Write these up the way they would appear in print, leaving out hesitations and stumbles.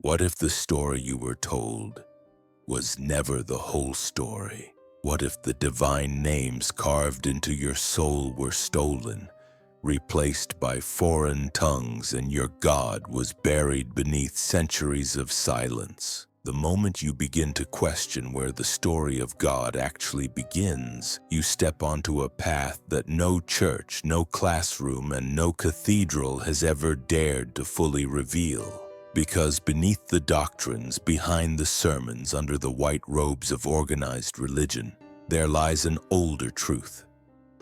What if the story you were told was never the whole story? What if the divine names carved into your soul were stolen, replaced by foreign tongues, and your God was buried beneath centuries of silence? The moment you begin to question where the story of God actually begins, you step onto a path that no church, no classroom, and no cathedral has ever dared to fully reveal. Because beneath the doctrines, behind the sermons, under the white robes of organized religion, there lies an older truth,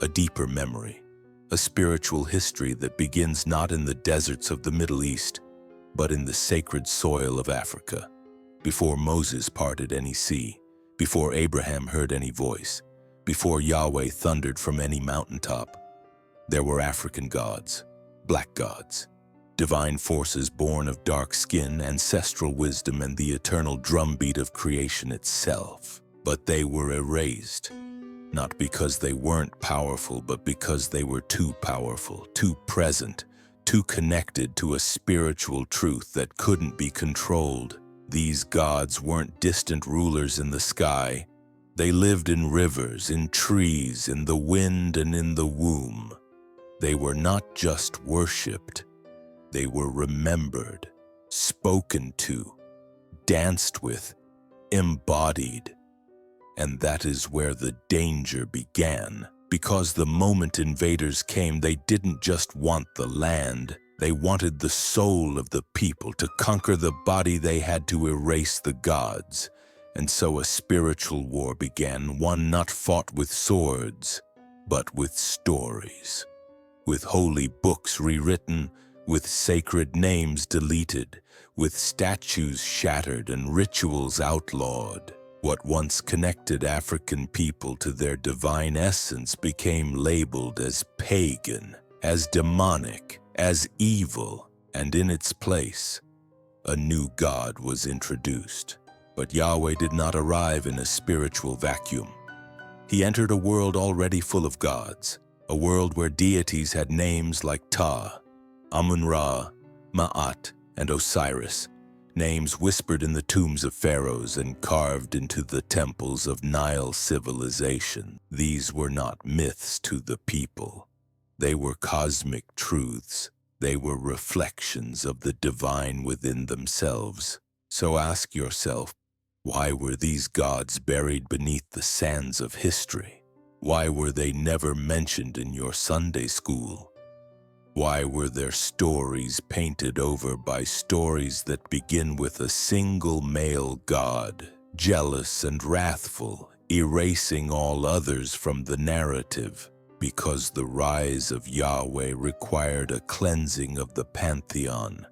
a deeper memory, a spiritual history that begins not in the deserts of the Middle East, but in the sacred soil of Africa. Before Moses parted any sea, before Abraham heard any voice, before Yahweh thundered from any mountaintop, there were African gods, black gods, divine forces born of dark skin, ancestral wisdom, and the eternal drumbeat of creation itself. But they were erased, not because they weren't powerful, but because they were too powerful, too present, too connected to a spiritual truth that couldn't be controlled. These gods weren't distant rulers in the sky. They lived in rivers, in trees, in the wind, and in the womb. They were not just worshipped. They were remembered, spoken to, danced with, embodied. And that is where the danger began. Because the moment invaders came, they didn't just want the land. They wanted the soul of the people. To conquer the body, they had to erase the gods. And so a spiritual war began, one not fought with swords, but with stories. With holy books rewritten, with sacred names deleted, with statues shattered and rituals outlawed. What once connected African people to their divine essence became labeled as pagan, as demonic, as evil, and in its place, a new god was introduced. But Yahweh did not arrive in a spiritual vacuum. He entered a world already full of gods, a world where deities had names like Ta, Amun-Ra, Ma'at, and Osiris, names whispered in the tombs of pharaohs and carved into the temples of Nile civilization. These were not myths to the people. They were cosmic truths. They were reflections of the divine within themselves. So ask yourself, why were these gods buried beneath the sands of history? Why were they never mentioned in your Sunday school? Why were their stories painted over by stories that begin with a single male god, jealous and wrathful, erasing all others from the narrative? Because the rise of Yahweh required a cleansing of the pantheon.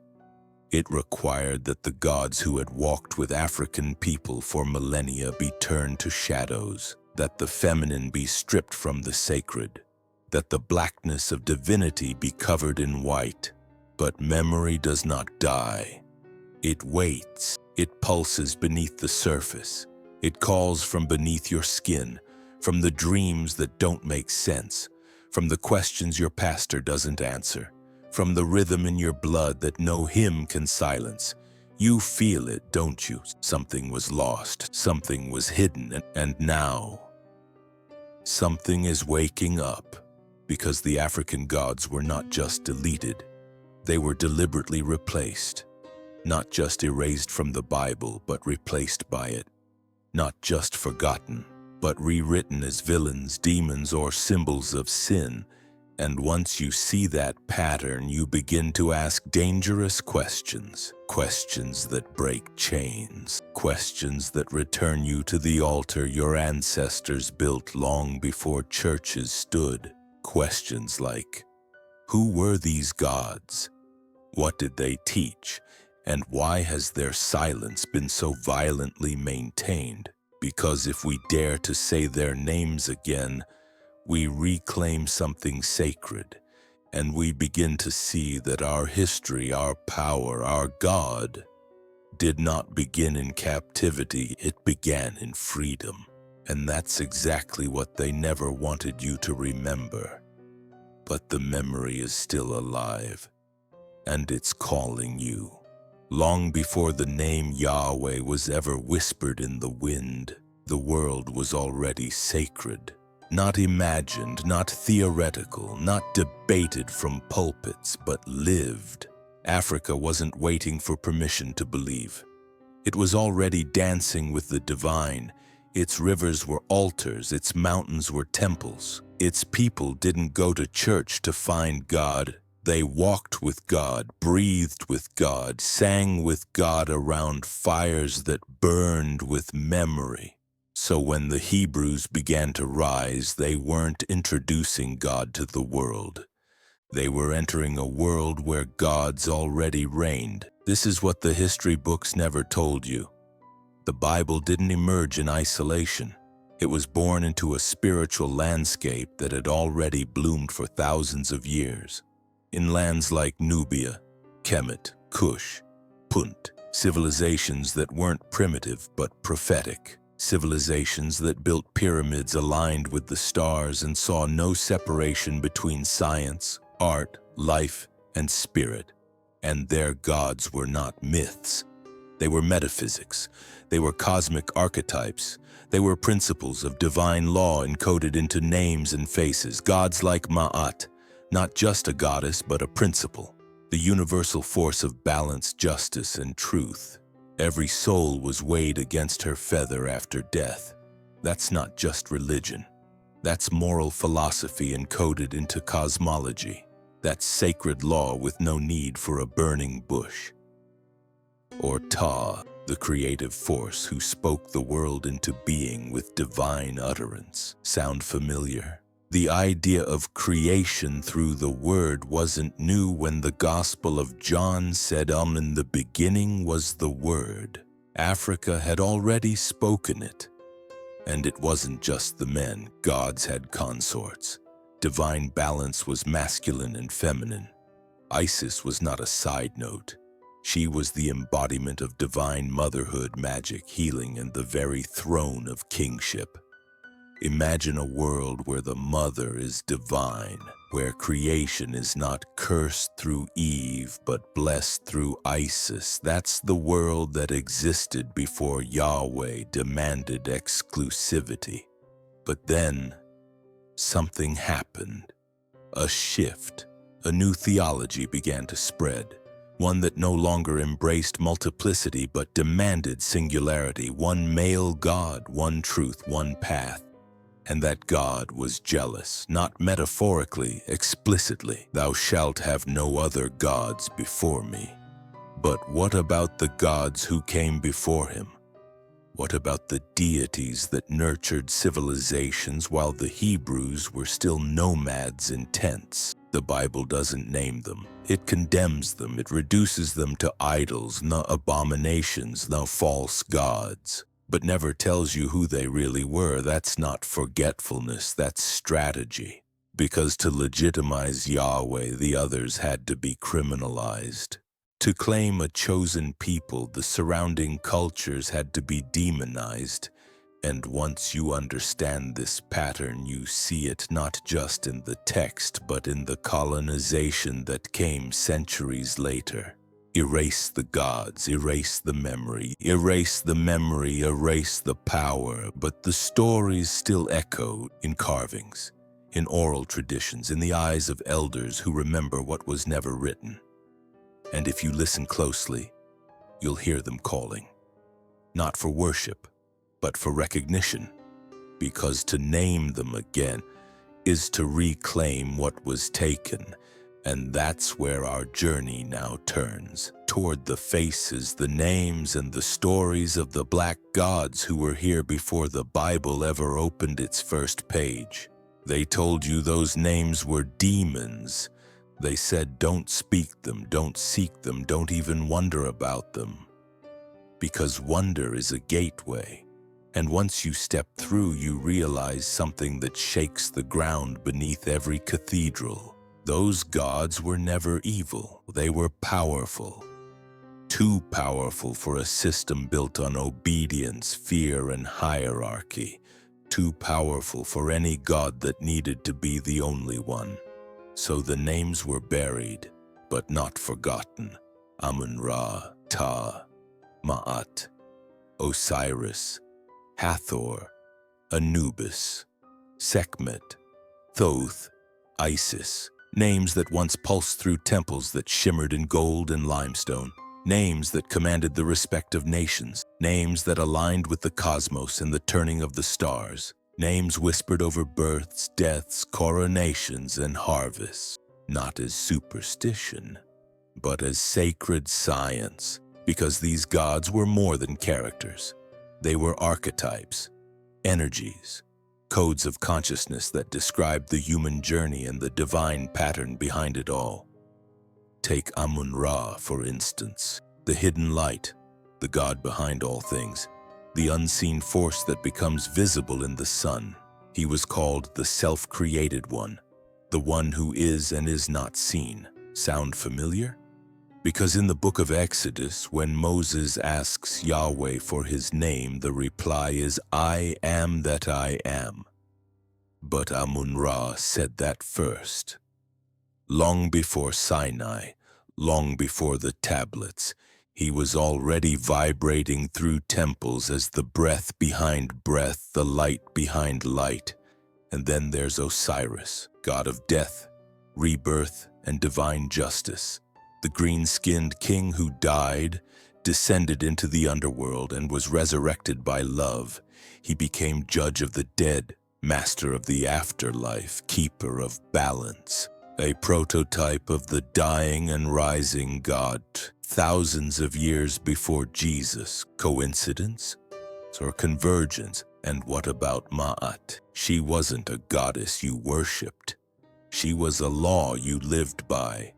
It required that the gods who had walked with African people for millennia be turned to shadows, that the feminine be stripped from the sacred, that the blackness of divinity be covered in white. But memory does not die. It waits. It pulses beneath the surface. It calls from beneath your skin, from the dreams that don't make sense, from the questions your pastor doesn't answer, from the rhythm in your blood that no hymn can silence. You feel it, don't you? Something was lost, something was hidden, and now something is waking up. Because the African gods were not just deleted, they were deliberately replaced. Not just erased from the Bible, but replaced by it. Not just forgotten, but rewritten as villains, demons, or symbols of sin. And once you see that pattern, you begin to ask dangerous questions. Questions that break chains. Questions that return you to the altar your ancestors built long before churches stood. Questions like, who were these gods? What did they teach? And why has their silence been so violently maintained? Because if we dare to say their names again, we reclaim something sacred, and we begin to see that our history, our power, our God did not begin in captivity, it began in freedom. And that's exactly what they never wanted you to remember. But the memory is still alive, and it's calling you. Long before the name Yahweh was ever whispered in the wind, the world was already sacred. Not imagined, not theoretical, not debated from pulpits, but lived. Africa wasn't waiting for permission to believe. It was already dancing with the divine. Its rivers were altars, its mountains were temples. Its people didn't go to church to find God. They walked with God, breathed with God, sang with God around fires that burned with memory. So when the Hebrews began to rise, they weren't introducing God to the world. They were entering a world where gods already reigned. This is what the history books never told you. The Bible didn't emerge in isolation. It was born into a spiritual landscape that had already bloomed for thousands of years. In lands like Nubia, Kemet, Kush, Punt, civilizations that weren't primitive but prophetic. Civilizations that built pyramids aligned with the stars and saw no separation between science, art, life, and spirit. And their gods were not myths. They were metaphysics. They were cosmic archetypes. They were principles of divine law encoded into names and faces. Gods like Ma'at, not just a goddess, but a principle. The universal force of balance, justice, and truth. Every soul was weighed against her feather after death. That's not just religion. That's moral philosophy encoded into cosmology. That's sacred law with no need for a burning bush. Or Ta, the creative force who spoke the world into being with divine utterance. Sound familiar? The idea of creation through the word wasn't new when the Gospel of John said, in the beginning was the Word. Africa had already spoken it. And it wasn't just the men, gods had consorts. Divine balance was masculine and feminine. Isis was not a side note. She was the embodiment of divine motherhood, magic, healing, and the very throne of kingship. Imagine a world where the mother is divine, where creation is not cursed through Eve, but blessed through Isis. That's the world that existed before Yahweh demanded exclusivity. But then, something happened. A shift. A new theology began to spread. One that no longer embraced multiplicity but demanded singularity. One male God, one truth, one path. And that God was jealous, not metaphorically, explicitly. Thou shalt have no other gods before me. But what about the gods who came before him? What about the deities that nurtured civilizations while the Hebrews were still nomads in tents? The Bible doesn't name them. It condemns them. It reduces them to idols, no abominations, no false gods. But never tells you who they really were. That's not forgetfulness, that's strategy. Because to legitimize Yahweh, the others had to be criminalized. To claim a chosen people, the surrounding cultures had to be demonized. And once you understand this pattern, you see it not just in the text, but in the colonization that came centuries later. Erase the gods, erase the memory, erase the memory, erase the power, but the stories still echo in carvings, in oral traditions, in the eyes of elders who remember what was never written. And if you listen closely, you'll hear them calling, not for worship, but for recognition, because to name them again is to reclaim what was taken. And that's where our journey now turns, toward the faces, the names, and the stories of the black gods who were here before the Bible ever opened its first page. They told you those names were demons. They said don't speak them, don't seek them, don't even wonder about them. Because wonder is a gateway. And once you step through, you realize something that shakes the ground beneath every cathedral. Those gods were never evil. They were powerful. Too powerful for a system built on obedience, fear, and hierarchy. Too powerful for any god that needed to be the only one. So the names were buried, but not forgotten. Amun-Ra, Ptah, Ma'at, Osiris, Hathor, Anubis, Sekhmet, Thoth, Isis, names that once pulsed through temples that shimmered in gold and limestone, names that commanded the respect of nations, names that aligned with the cosmos and the turning of the stars, names whispered over births, deaths, coronations, and harvests, not as superstition, but as sacred science, because these gods were more than characters. They were archetypes, energies, codes of consciousness that described the human journey and the divine pattern behind it all. Take Amun-Ra, for instance, the hidden light, the god behind all things, the unseen force that becomes visible in the sun. He was called the self-created one, the one who is and is not seen. Sound familiar? Because in the book of Exodus, when Moses asks Yahweh for his name, the reply is, "I am that I am." But Amun-Ra said that first. Long before Sinai, long before the tablets, he was already vibrating through temples as the breath behind breath, the light behind light. And then there's Osiris, god of death, rebirth, and divine justice. The green-skinned king who died, descended into the underworld, and was resurrected by love. He became judge of the dead, master of the afterlife, keeper of balance, a prototype of the dying and rising God, thousands of years before Jesus. Coincidence or convergence? And what about Ma'at? She wasn't a goddess you worshipped. She was a law you lived by.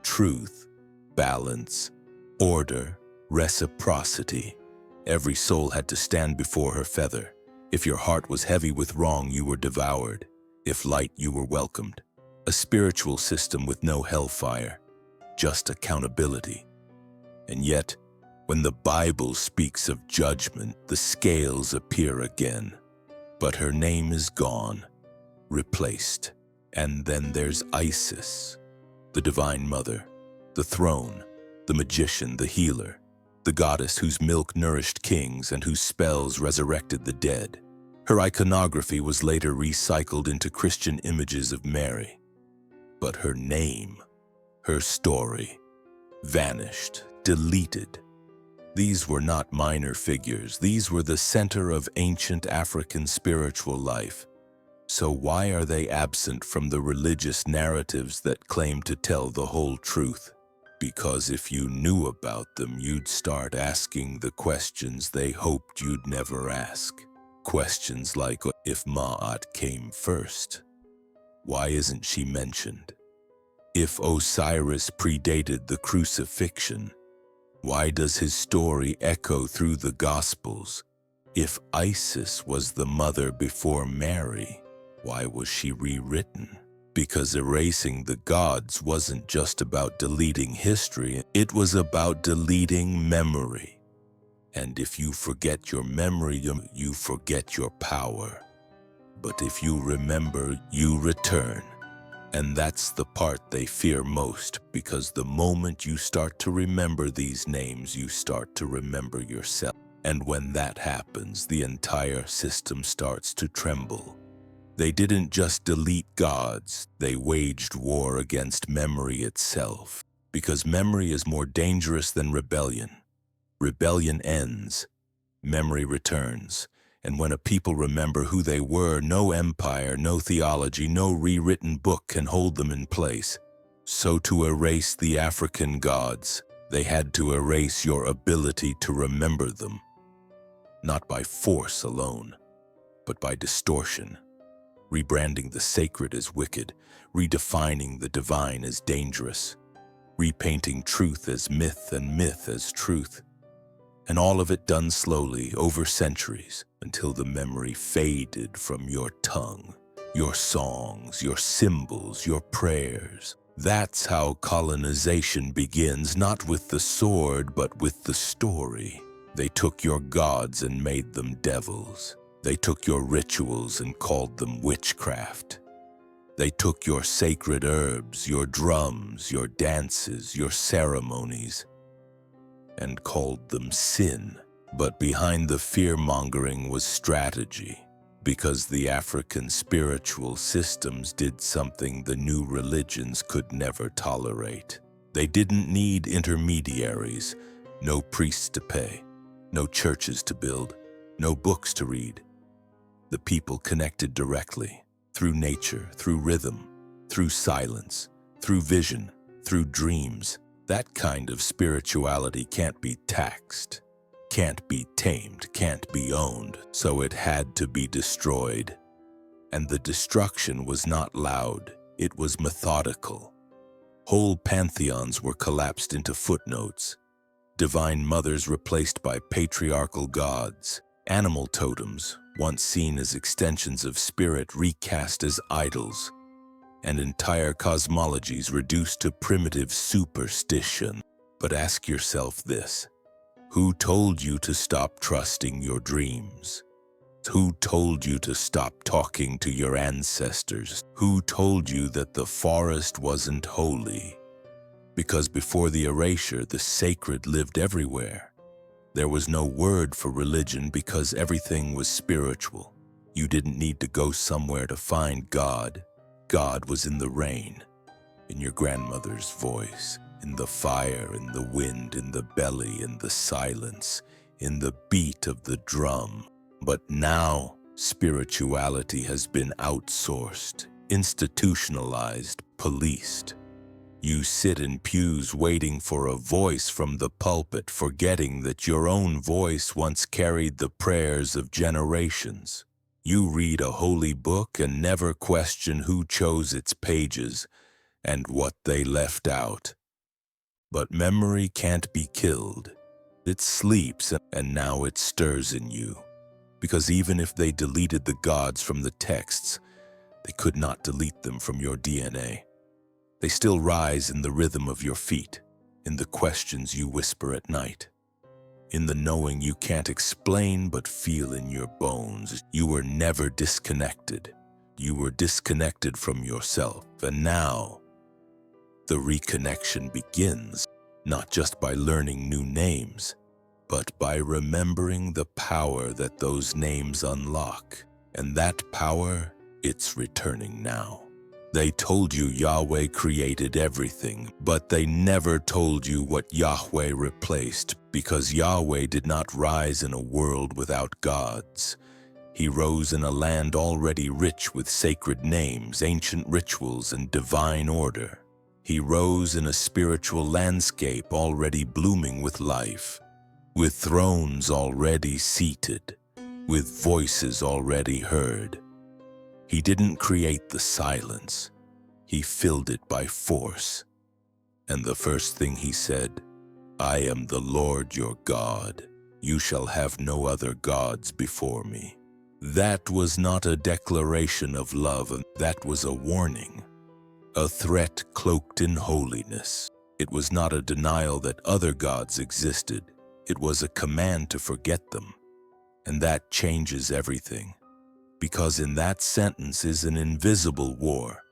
Truth, balance, order, reciprocity. Every soul had to stand before her feather. If your heart was heavy with wrong, you were devoured. If light, you were welcomed. A spiritual system with no hellfire, just accountability. And yet, when the Bible speaks of judgment, the scales appear again. But her name is gone, replaced. And then there's Isis, the divine mother, the throne, the magician, the healer, the goddess whose milk nourished kings and whose spells resurrected the dead. Her iconography was later recycled into Christian images of Mary. But her name, her story, vanished, deleted. These were not minor figures. These were the center of ancient African spiritual life. So why are they absent from the religious narratives that claim to tell the whole truth? Because if you knew about them, you'd start asking the questions they hoped you'd never ask. Questions like, if Ma'at came first, why isn't she mentioned? If Osiris predated the crucifixion, why does his story echo through the Gospels? If Isis was the mother before Mary, why was she rewritten? Because erasing the gods wasn't just about deleting history, it was about deleting memory. And if you forget your memory, you forget your power. But if you remember, you return. And that's the part they fear most, because the moment you start to remember these names, you start to remember yourself. And when that happens, the entire system starts to tremble. They didn't just delete gods, they waged war against memory itself. Because memory is more dangerous than rebellion. Rebellion ends, memory returns. And when a people remember who they were, no empire, no theology, no rewritten book can hold them in place. So to erase the African gods, they had to erase your ability to remember them. Not by force alone, but by distortion. Rebranding the sacred as wicked, redefining the divine as dangerous, repainting truth as myth and myth as truth. And all of it done slowly, over centuries, until the memory faded from your tongue, your songs, your symbols, your prayers. That's how colonization begins, not with the sword, but with the story. They took your gods and made them devils. They took your rituals and called them witchcraft. They took your sacred herbs, your drums, your dances, your ceremonies, and called them sin. But behind the fear-mongering was strategy, because the African spiritual systems did something the new religions could never tolerate. They didn't need intermediaries, no priests to pay, no churches to build, no books to read. The people connected directly, through nature, through rhythm, through silence, through vision, through dreams. That kind of spirituality can't be taxed, can't be tamed, can't be owned, so it had to be destroyed. And the destruction was not loud, it was methodical. Whole pantheons were collapsed into footnotes, divine mothers replaced by patriarchal gods, animal totems, once seen as extensions of spirit, recast as idols, and entire cosmologies reduced to primitive superstition. But ask yourself this: who told you to stop trusting your dreams? Who told you to stop talking to your ancestors? Who told you that the forest wasn't holy? Because before the erasure, the sacred lived everywhere. There was no word for religion because everything was spiritual. You didn't need to go somewhere to find God. God was in the rain, in your grandmother's voice, in the fire, in the wind, in the belly, in the silence, in the beat of the drum. But now, spirituality has been outsourced, institutionalized, policed. You sit in pews waiting for a voice from the pulpit, forgetting that your own voice once carried the prayers of generations. You read a holy book and never question who chose its pages and what they left out. But memory can't be killed. It sleeps, and now it stirs in you. Because even if they deleted the gods from the texts, they could not delete them from your DNA. They still rise in the rhythm of your feet, in the questions you whisper at night, in the knowing you can't explain but feel in your bones. You were never disconnected. You were disconnected from yourself, and now the reconnection begins, not just by learning new names, but by remembering the power that those names unlock. And that power, it's returning now. They told you Yahweh created everything, but they never told you what Yahweh replaced, because Yahweh did not rise in a world without gods. He rose in a land already rich with sacred names, ancient rituals, and divine order. He rose in a spiritual landscape already blooming with life, with thrones already seated, with voices already heard. He didn't create the silence. He filled it by force. And the first thing he said, "I am the Lord your God. You shall have no other gods before me." That was not a declaration of love, that was a warning, a threat cloaked in holiness. It was not a denial that other gods existed. It was a command to forget them. And that changes everything. Because in that sentence is an invisible war,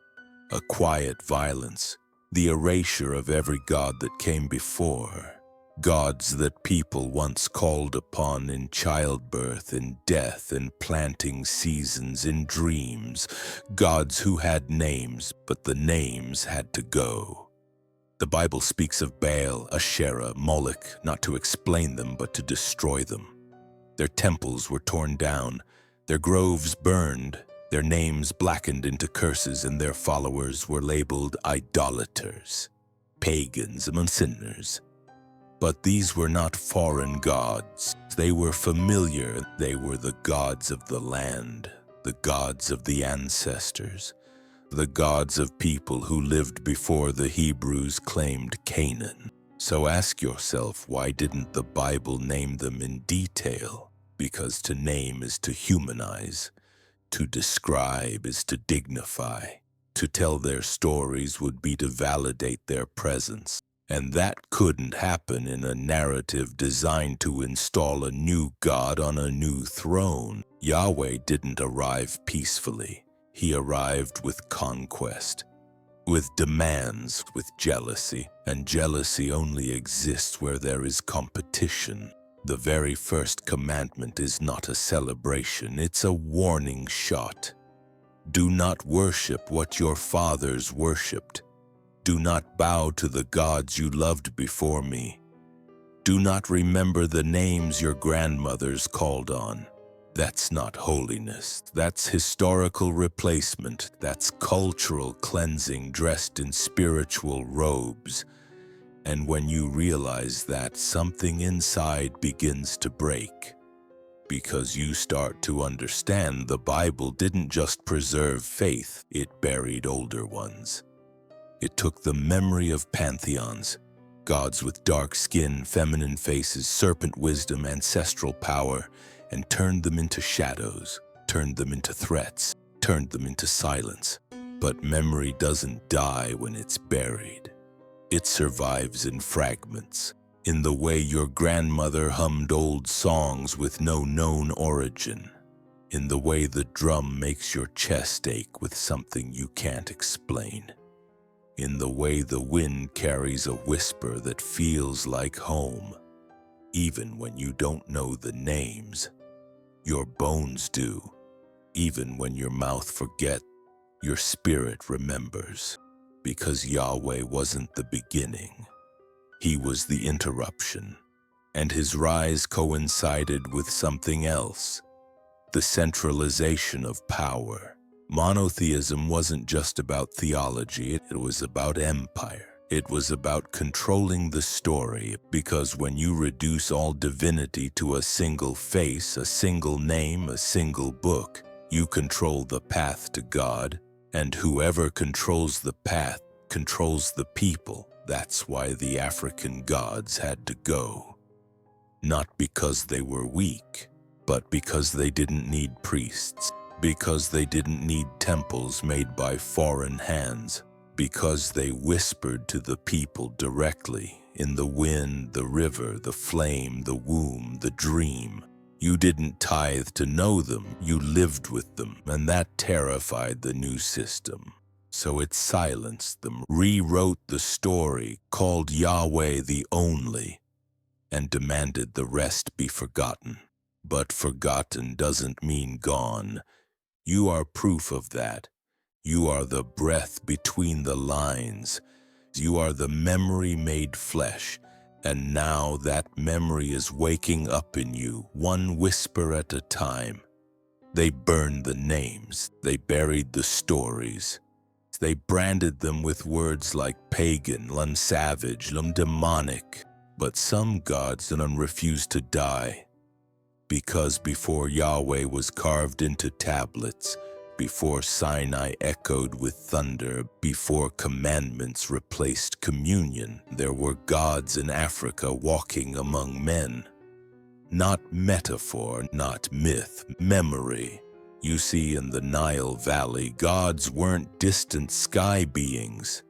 a quiet violence, the erasure of every god that came before. Gods that people once called upon in childbirth, in death, in planting seasons, in dreams. Gods who had names, but the names had to go. The Bible speaks of Baal, Asherah, Moloch, not to explain them, but to destroy them. Their temples were torn down, their groves burned, their names blackened into curses, and their followers were labeled idolaters, pagans among sinners. But these were not foreign gods. They were familiar. They were the gods of the land, the gods of the ancestors, the gods of people who lived before the Hebrews claimed Canaan. So ask yourself, why didn't the Bible name them in detail? Because to name is to humanize, to describe is to dignify, to tell their stories would be to validate their presence. And that couldn't happen in a narrative designed to install a new god on a new throne. Yahweh didn't arrive peacefully. He arrived with conquest, with demands, with jealousy, and jealousy only exists where there is competition. The very first commandment is not a celebration, it's a warning shot. Do not worship what your fathers worshipped. Do not bow to the gods you loved before me. Do not remember the names your grandmothers called on. That's not holiness. That's historical replacement. That's cultural cleansing dressed in spiritual robes. And when you realize that, something inside begins to break. Because you start to understand the Bible didn't just preserve faith, it buried older ones. It took the memory of pantheons, gods with dark skin, feminine faces, serpent wisdom, ancestral power, and turned them into shadows, turned them into threats, turned them into silence. But memory doesn't die when it's buried. It survives in fragments, in the way your grandmother hummed old songs with no known origin, in the way the drum makes your chest ache with something you can't explain, in the way the wind carries a whisper that feels like home, even when you don't know the names. Your bones do. Even when your mouth forgets, your spirit remembers. Because Yahweh wasn't the beginning. He was the interruption. And his rise coincided with something else. The centralization of power. Monotheism wasn't just about theology, it was about empire. It was about controlling the story, because when you reduce all divinity to a single face, a single name, a single book, you control the path to God, and whoever controls the path controls the people. That's why the African gods had to go. Not because they were weak, but because they didn't need priests, because they didn't need temples made by foreign hands, because they whispered to the people directly, in the wind, the river, the flame, the womb, the dream. You didn't tithe to know them, you lived with them, and that terrified the new system. So it silenced them, rewrote the story, called Yahweh the only, and demanded the rest be forgotten. But forgotten doesn't mean gone. You are proof of that. You are the breath between the lines. You are the memory made flesh. And now that memory is waking up in you, one whisper at a time. They burned the names. They buried the stories. They branded them with words like pagan, savage, demonic. But some gods refused to die. Because before Yahweh was carved into tablets, before Sinai echoed with thunder, before commandments replaced communion, there were gods in Africa walking among men. Not metaphor, not myth, memory. You see, in the Nile Valley, gods weren't distant sky beings.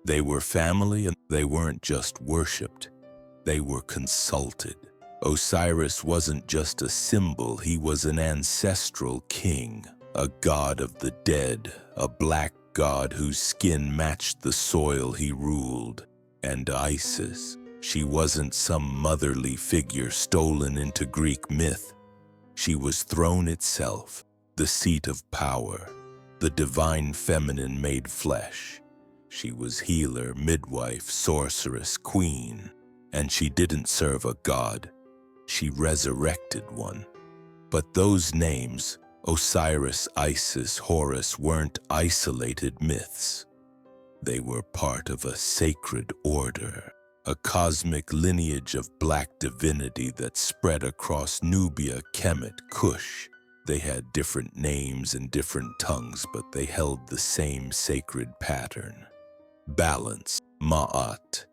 They were family, and they weren't just worshipped. They were consulted. Osiris wasn't just a symbol, he was an ancestral king. A god of the dead, a black god whose skin matched the soil he ruled. And Isis, she wasn't some motherly figure stolen into Greek myth. She was throne itself, the seat of power, the divine feminine made flesh. She was healer, midwife, sorceress, queen. And she didn't serve a god, she resurrected one. But those names, Osiris, Isis, Horus, weren't isolated myths. They were part of a sacred order, a cosmic lineage of black divinity that spread across Nubia, Kemet, Kush. They had different names and different tongues, but they held the same sacred pattern. Balance, Ma'at.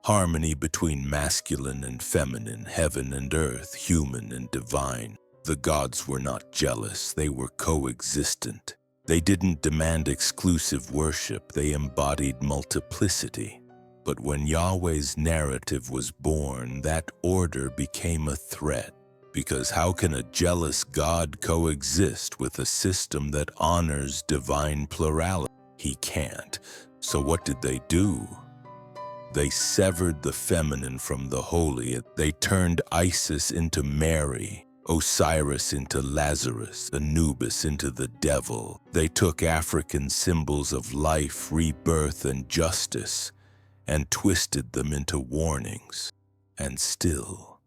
Harmony between masculine and feminine, heaven and earth, human and divine. The gods were not jealous, they were coexistent. They didn't demand exclusive worship, they embodied multiplicity. But when Yahweh's narrative was born, that order became a threat. Because how can a jealous God coexist with a system that honors divine plurality? He can't. So what did they do? They severed the feminine from the holy. They turned Isis into Mary, Osiris into Lazarus, Anubis into the devil. They took African symbols of life, rebirth, and justice and twisted them into warnings. And still,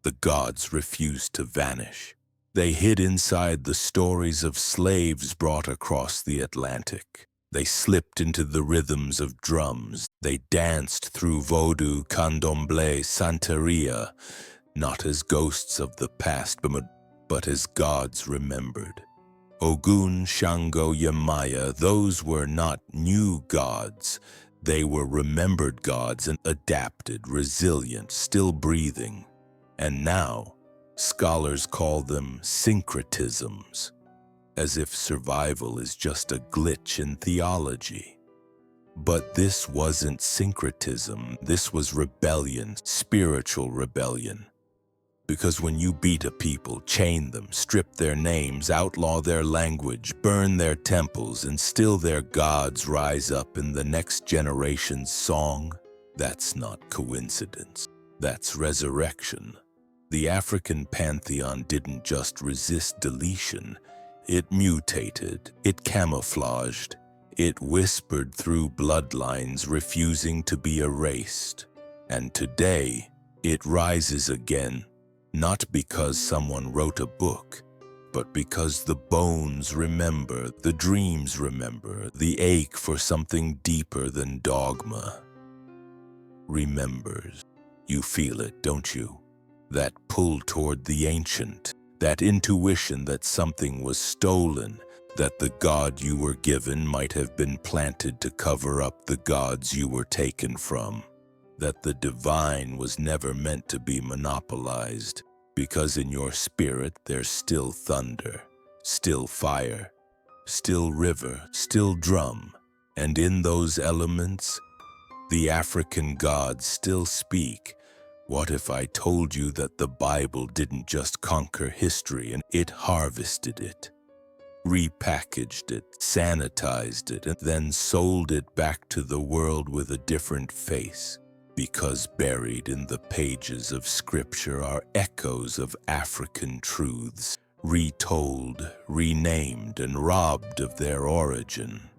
the gods refused to vanish. They hid inside the stories of slaves brought across the Atlantic. They slipped into the rhythms of drums. They danced through voodoo, candomblé, santeria, not as ghosts of the past, but as gods remembered. Ogun, Shango, Yemaya, those were not new gods. They were remembered gods and adapted, resilient, still breathing. And now, scholars call them syncretisms, as if survival is just a glitch in theology. But this wasn't syncretism, this was rebellion, spiritual rebellion. Because when you beat a people, chain them, strip their names, outlaw their language, burn their temples, and still their gods rise up in the next generation's song, that's not coincidence. That's resurrection. The African pantheon didn't just resist deletion. It mutated, it camouflaged, it whispered through bloodlines, refusing to be erased. And today, it rises again, not because someone wrote a book, but because the bones remember, the dreams remember, the ache for something deeper than dogma remembers. You feel it, don't you? That pull toward the ancient, that intuition that something was stolen, that the God you were given might have been planted to cover up the gods you were taken from, that the divine was never meant to be monopolized, because in your spirit there's still thunder, still fire, still river, still drum, and in those elements, the African gods still speak. What if I told you that the Bible didn't just conquer history and it harvested it, repackaged it, sanitized it, and then sold it back to the world with a different face? Because buried in the pages of Scripture are echoes of African truths, retold, renamed, and robbed of their origin.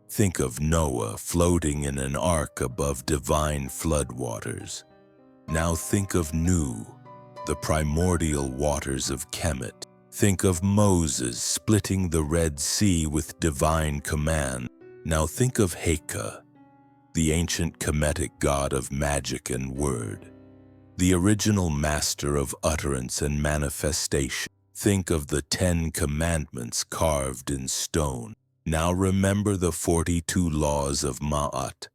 Think of Noah floating in an ark above divine floodwaters. Now think of Nu, the primordial waters of Kemet. Think of Moses splitting the Red Sea with divine command. Now think of Heka, the ancient Kemetic god of magic and word, the original master of utterance and manifestation. Think of the 10 Commandments carved in stone. Now remember the 42 laws of Ma'at,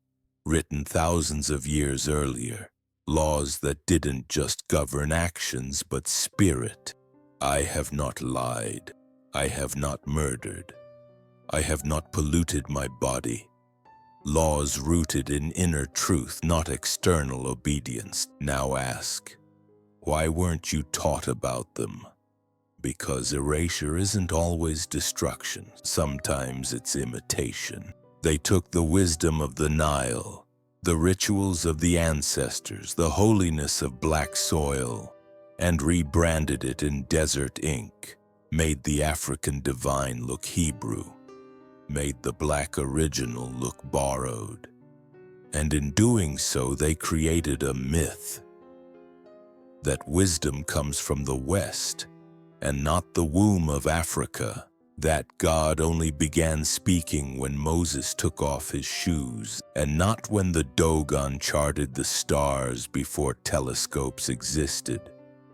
written thousands of years earlier. Laws that didn't just govern actions but spirit. I have not lied. I have not murdered. I have not polluted my body. Laws rooted in inner truth, not external obedience. Now ask, why weren't you taught about them? Because erasure isn't always destruction. Sometimes it's imitation. They took the wisdom of the Nile, the rituals of the ancestors, the holiness of black soil, and rebranded it in desert ink, made the African divine look Hebrew, made the black original look borrowed. And in doing so, they created a myth that wisdom comes from the West and not the womb of Africa, that God only began speaking when Moses took off his shoes, and not when the Dogon charted the stars before telescopes existed.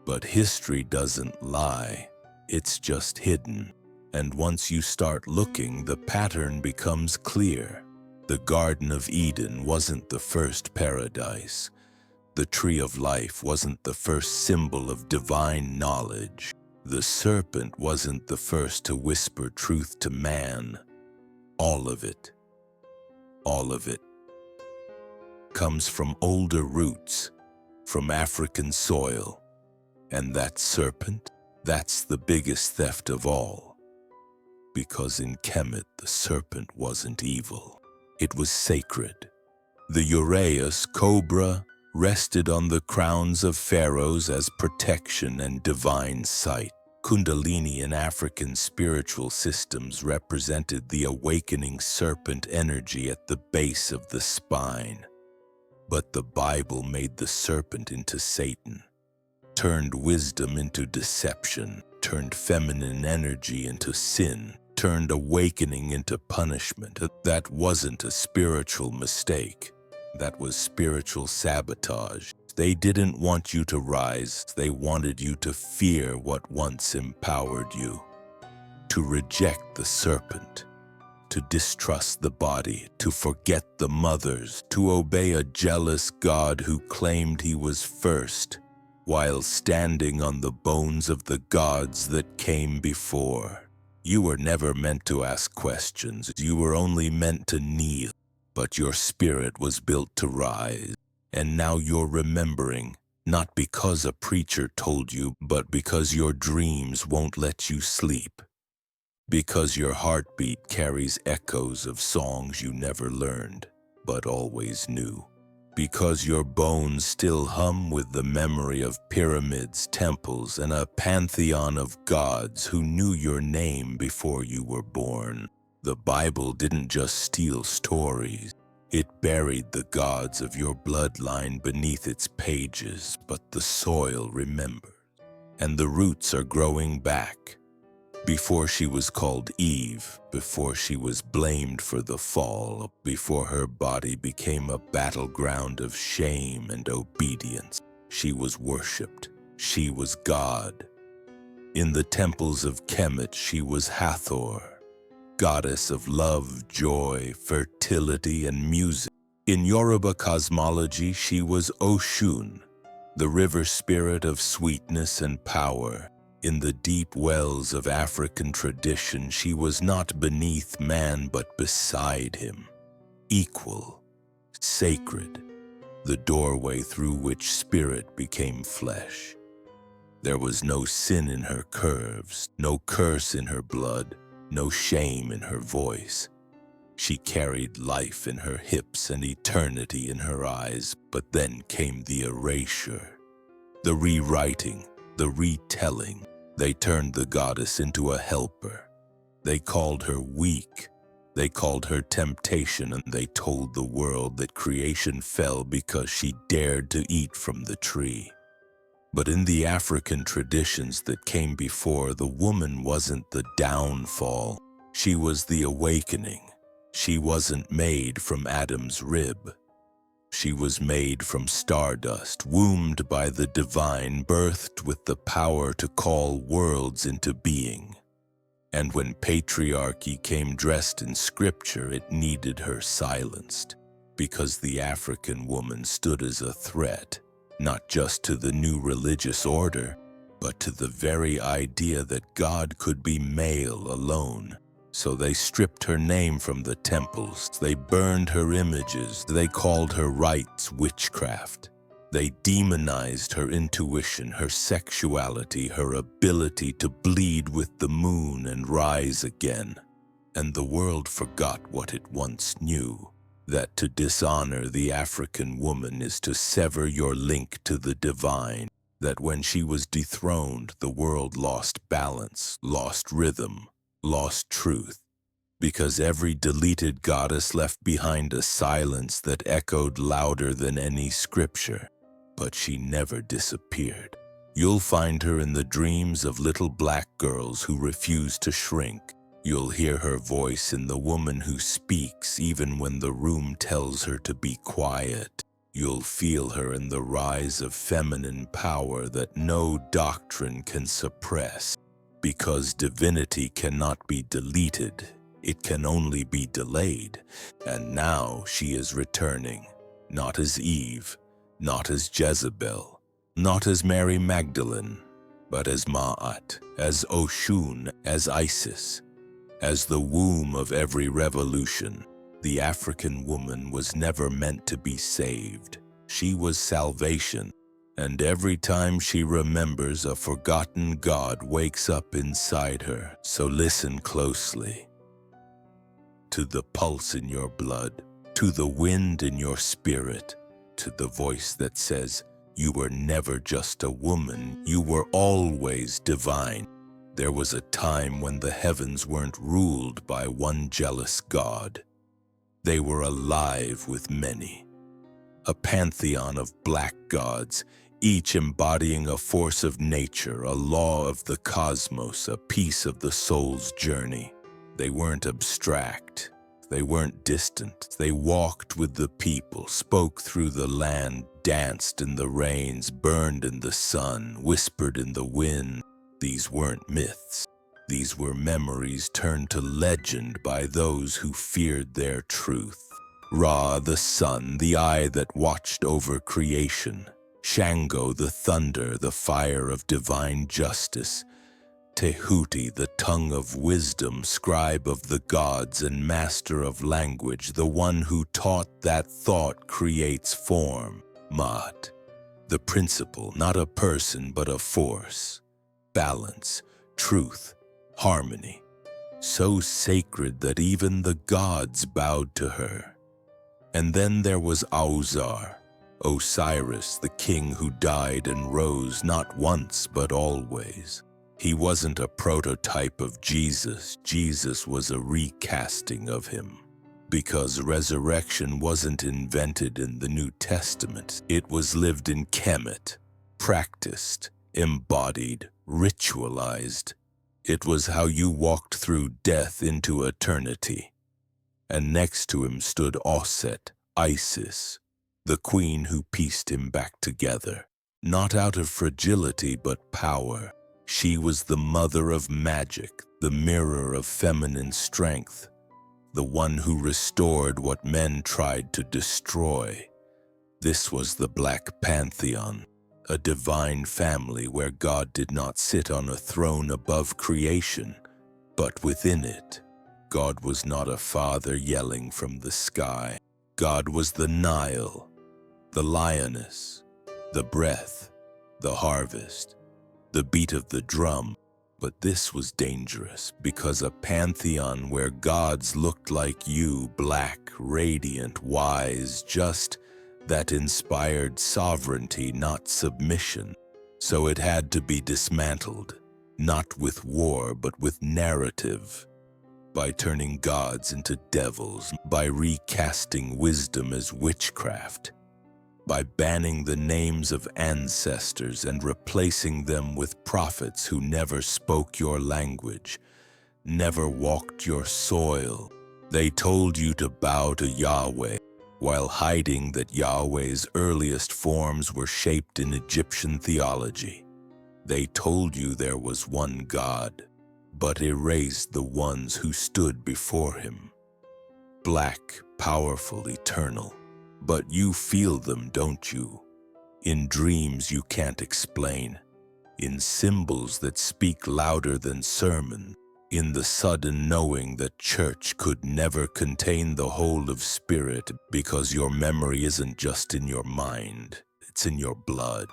But history doesn't lie, it's just hidden. And once you start looking, the pattern becomes clear. The Garden of Eden wasn't the first paradise. The Tree of Life wasn't the first symbol of divine knowledge. The serpent wasn't the first to whisper truth to man. All of it comes from older roots, from African soil. And that serpent, that's the biggest theft of all. Because in Kemet, the serpent wasn't evil. It was sacred. The Uraeus cobra rested on the crowns of pharaohs as protection and divine sight. Kundalini in African spiritual systems represented the awakening serpent energy at the base of the spine. But the Bible made the serpent into Satan, turned wisdom into deception, turned feminine energy into sin, turned awakening into punishment. That wasn't a spiritual mistake. That was spiritual sabotage. They didn't want you to rise. They wanted you to fear what once empowered you, to reject the serpent, to distrust the body, to forget the mothers, to obey a jealous God who claimed he was first, while standing on the bones of the gods that came before. You were never meant to ask questions. You were only meant to kneel. But your spirit was built to rise, and now you're remembering, not because a preacher told you, but because your dreams won't let you sleep, because your heartbeat carries echoes of songs you never learned, but always knew, because your bones still hum with the memory of pyramids, temples, and a pantheon of gods who knew your name before you were born. The Bible didn't just steal stories. It buried the gods of your bloodline beneath its pages, but the soil remembers, and the roots are growing back. Before she was called Eve, before she was blamed for the fall, before her body became a battleground of shame and obedience, she was worshipped. She was God. In the temples of Kemet, she was Hathor, goddess of love, joy, fertility, and music. In Yoruba cosmology, she was Oshun, the river spirit of sweetness and power. In the deep wells of African tradition, she was not beneath man but beside him, equal, sacred, the doorway through which spirit became flesh. There was no sin in her curves, no curse in her blood, no shame in her voice. She carried life in her hips and eternity in her eyes, but then came the erasure, the rewriting, the retelling. They turned the goddess into a helper. They called her weak. They called her temptation, and they told the world that creation fell because she dared to eat from the tree. But in the African traditions that came before, the woman wasn't the downfall. She was the awakening. She wasn't made from Adam's rib. She was made from stardust, wombed by the divine, birthed with the power to call worlds into being. And when patriarchy came dressed in scripture, it needed her silenced, because the African woman stood as a threat, not just to the new religious order, but to the very idea that God could be male alone. So they stripped her name from the temples, they burned her images, they called her rites witchcraft. They demonized her intuition, her sexuality, her ability to bleed with the moon and rise again. And the world forgot what it once knew, that to dishonor the African woman is to sever your link to the divine, that when she was dethroned, the world lost balance, lost rhythm, lost truth, because every deleted goddess left behind a silence that echoed louder than any scripture. But she never disappeared. You'll find her in the dreams of little black girls who refuse to shrink. You'll hear her voice in the woman who speaks even when the room tells her to be quiet. You'll feel her in the rise of feminine power that no doctrine can suppress. Because divinity cannot be deleted, it can only be delayed. And now she is returning, not as Eve, not as Jezebel, not as Mary Magdalene, but as Ma'at, as Oshun, as Isis, as the womb of every revolution. The African woman was never meant to be saved. She was salvation. And every time she remembers, a forgotten God wakes up inside her. So listen closely to the pulse in your blood, to the wind in your spirit, to the voice that says, you were never just a woman, you were always divine. There was a time when the heavens weren't ruled by one jealous god. They were alive with many. A pantheon of black gods, each embodying a force of nature, a law of the cosmos, a piece of the soul's journey. They weren't abstract. They weren't distant. They walked with the people, spoke through the land, danced in the rains, burned in the sun, whispered in the wind. These weren't myths. These were memories turned to legend by those who feared their truth. Ra, the sun, the eye that watched over creation. Shango, the thunder, the fire of divine justice. Tehuti, the tongue of wisdom, scribe of the gods and master of language, the one who taught that thought creates form. Maat, the principle, not a person but a force. Balance, truth, harmony, so sacred that even the gods bowed to her. And then there was Auzar, Osiris, the king who died and rose not once but always. He wasn't a prototype of Jesus. Jesus was a recasting of him. Because resurrection wasn't invented in the New Testament, it was lived in Kemet, practiced, embodied, ritualized. It was how you walked through death into eternity. And next to him stood Osset, Isis, the queen who pieced him back together, not out of fragility but power. She was the mother of magic, the mirror of feminine strength, the one who restored what men tried to destroy. This was the Black Pantheon, a divine family where God did not sit on a throne above creation, but within it. God was not a father yelling from the sky. God was the Nile, the lioness, the breath, the harvest, the beat of the drum. But this was dangerous because a pantheon where gods looked like you, black, radiant, wise, just, that inspired sovereignty, not submission. So it had to be dismantled, not with war, but with narrative. By turning gods into devils, by recasting wisdom as witchcraft, by banning the names of ancestors and replacing them with prophets who never spoke your language, never walked your soil. They told you to bow to Yahweh, while hiding that Yahweh's earliest forms were shaped in Egyptian theology. They told you there was one God, but erased the ones who stood before him. Black, powerful, eternal. But you feel them, don't you? In dreams you can't explain, in symbols that speak louder than sermon, in the sudden knowing that church could never contain the whole of spirit because your memory isn't just in your mind, it's in your blood.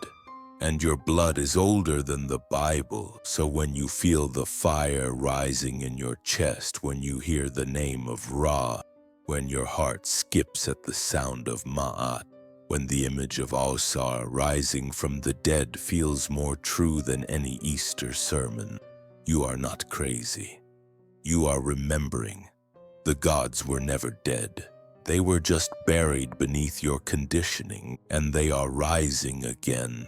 And your blood is older than the Bible, so when you feel the fire rising in your chest, when you hear the name of Ra, when your heart skips at the sound of Ma'at, when the image of Ausar rising from the dead feels more true than any Easter sermon, you are not crazy. You are remembering. The gods were never dead. They were just buried beneath your conditioning, and they are rising again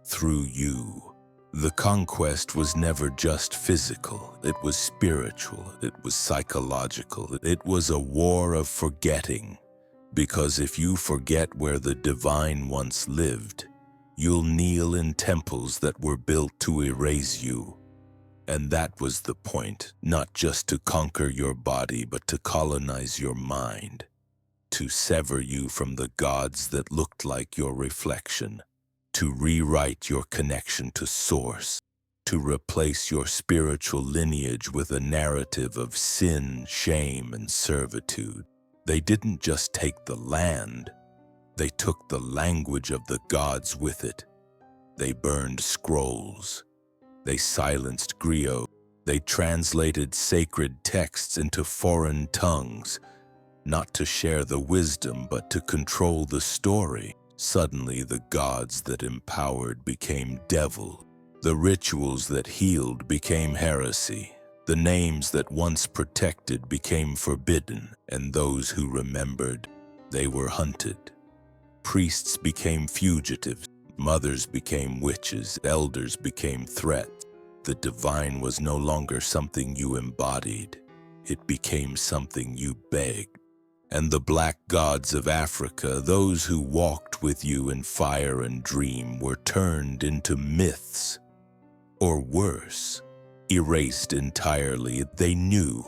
through you. The conquest was never just physical, it was spiritual, it was psychological, it was a war of forgetting. Because if you forget where the divine once lived, you'll kneel in temples that were built to erase you. And that was the point, not just to conquer your body, but to colonize your mind, to sever you from the gods that looked like your reflection, to rewrite your connection to source, to replace your spiritual lineage with a narrative of sin, shame, and servitude. They didn't just take the land, they took the language of the gods with it. They burned scrolls, they silenced griot, they translated sacred texts into foreign tongues, not to share the wisdom, but to control the story. Suddenly, the gods that empowered became devil. The rituals that healed became heresy. The names that once protected became forbidden, and those who remembered, they were hunted. Priests became fugitives, mothers became witches, elders became threats. The divine was no longer something you embodied. It became something you begged. And the black gods of Africa, those who walked with you in fire and dream, were turned into myths. Or worse, erased entirely. They knew.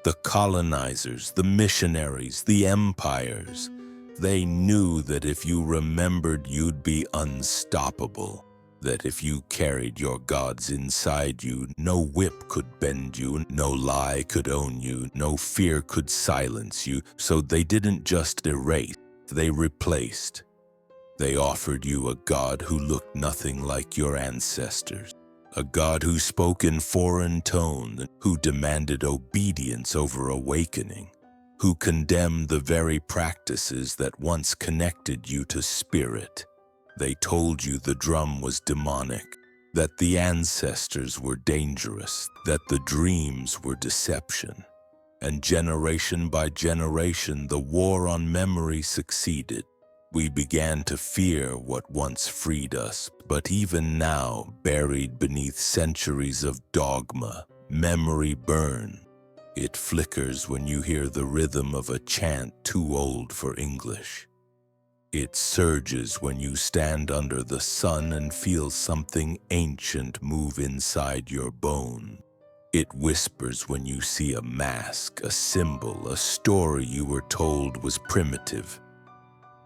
The colonizers, the missionaries, the empires, they knew that if you remembered, you'd be unstoppable. That if you carried your gods inside you, no whip could bend you, no lie could own you, no fear could silence you. So they didn't just erase, they replaced. They offered you a god who looked nothing like your ancestors. A god who spoke in foreign tone, who demanded obedience over awakening, who condemned the very practices that once connected you to spirit. They told you the drum was demonic, that the ancestors were dangerous, that the dreams were deception. And generation by generation, the war on memory succeeded. We began to fear what once freed us, but even now, buried beneath centuries of dogma, memory burns. It flickers when you hear the rhythm of a chant too old for English. It surges when you stand under the sun and feel something ancient move inside your bone. It whispers when you see a mask, a symbol, a story you were told was primitive.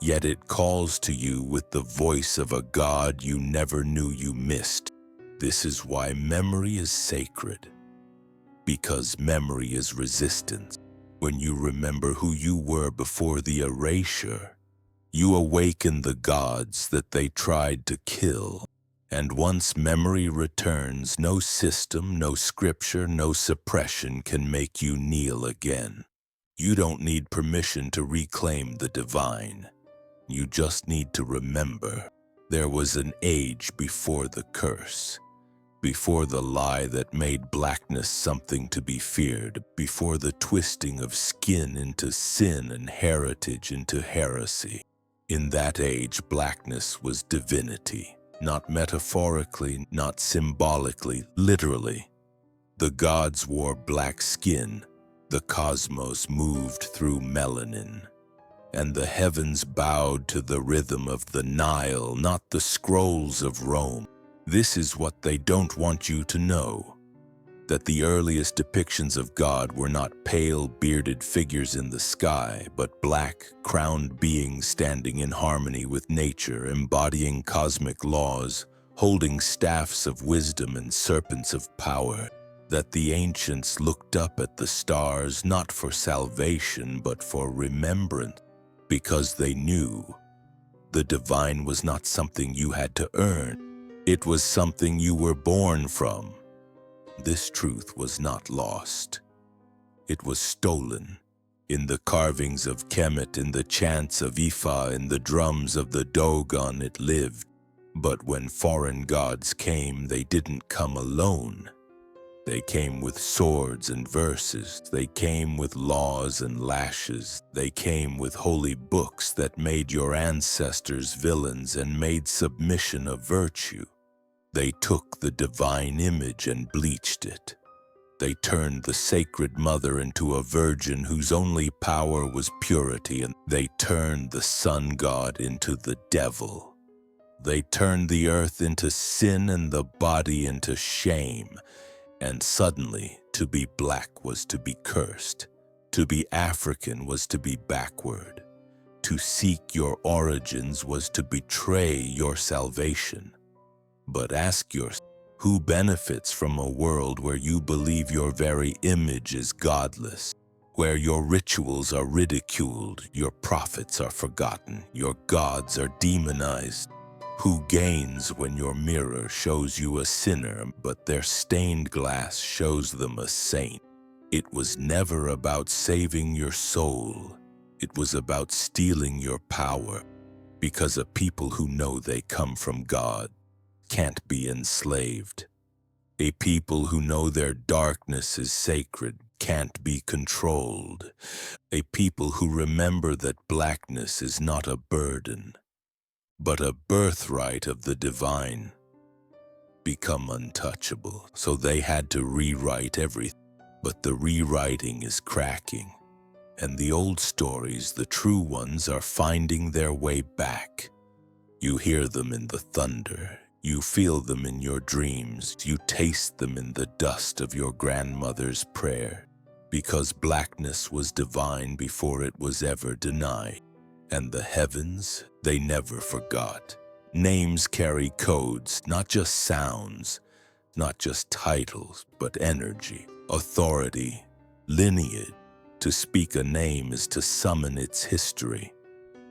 Yet it calls to you with the voice of a god you never knew you missed. This is why memory is sacred. Because memory is resistance. When you remember who you were before the erasure, you awaken the gods that they tried to kill. And once memory returns, no system, no scripture, no suppression can make you kneel again. You don't need permission to reclaim the divine. You just need to remember. There was an age before the curse, before the lie that made blackness something to be feared, before the twisting of skin into sin and heritage into heresy. In that age, blackness was divinity, not metaphorically, not symbolically, literally. The gods wore black skin, the cosmos moved through melanin. And the heavens bowed to the rhythm of the Nile, not the scrolls of Rome. This is what they don't want you to know, that the earliest depictions of God were not pale, bearded figures in the sky, but black, crowned beings standing in harmony with nature, embodying cosmic laws, holding staffs of wisdom and serpents of power. That the ancients looked up at the stars not for salvation, but for remembrance. Because they knew the divine was not something you had to earn. It was something you were born from. This truth was not lost. It was stolen. In the carvings of Kemet, in the chants of Ifa, in the drums of the Dogon, it lived. But when foreign gods came, they didn't come alone. They came with swords and verses. They came with laws and lashes. They came with holy books that made your ancestors villains and made submission a virtue. They took the divine image and bleached it. They turned the sacred mother into a virgin whose only power was purity, and they turned the sun god into the devil. They turned the earth into sin and the body into shame. And suddenly, to be black was to be cursed. To be African was to be backward. To seek your origins was to betray your salvation. But ask yourself, who benefits from a world where you believe your very image is godless? Where your rituals are ridiculed, your prophets are forgotten, your gods are demonized? Who gains when your mirror shows you a sinner, but their stained glass shows them a saint? It was never about saving your soul. It was about stealing your power, because a people who know they come from God can't be enslaved. A people who know their darkness is sacred can't be controlled. A people who remember that blackness is not a burden, but a birthright of the divine, become untouchable. So they had to rewrite everything. But the rewriting is cracking, and the old stories, the true ones, are finding their way back. You hear them in the thunder. You feel them in your dreams. You taste them in the dust of your grandmother's prayer. Because blackness was divine before it was ever denied. And the heavens, they never forgot. Names carry codes, not just sounds, not just titles, but energy, authority, lineage. To speak a name is to summon its history.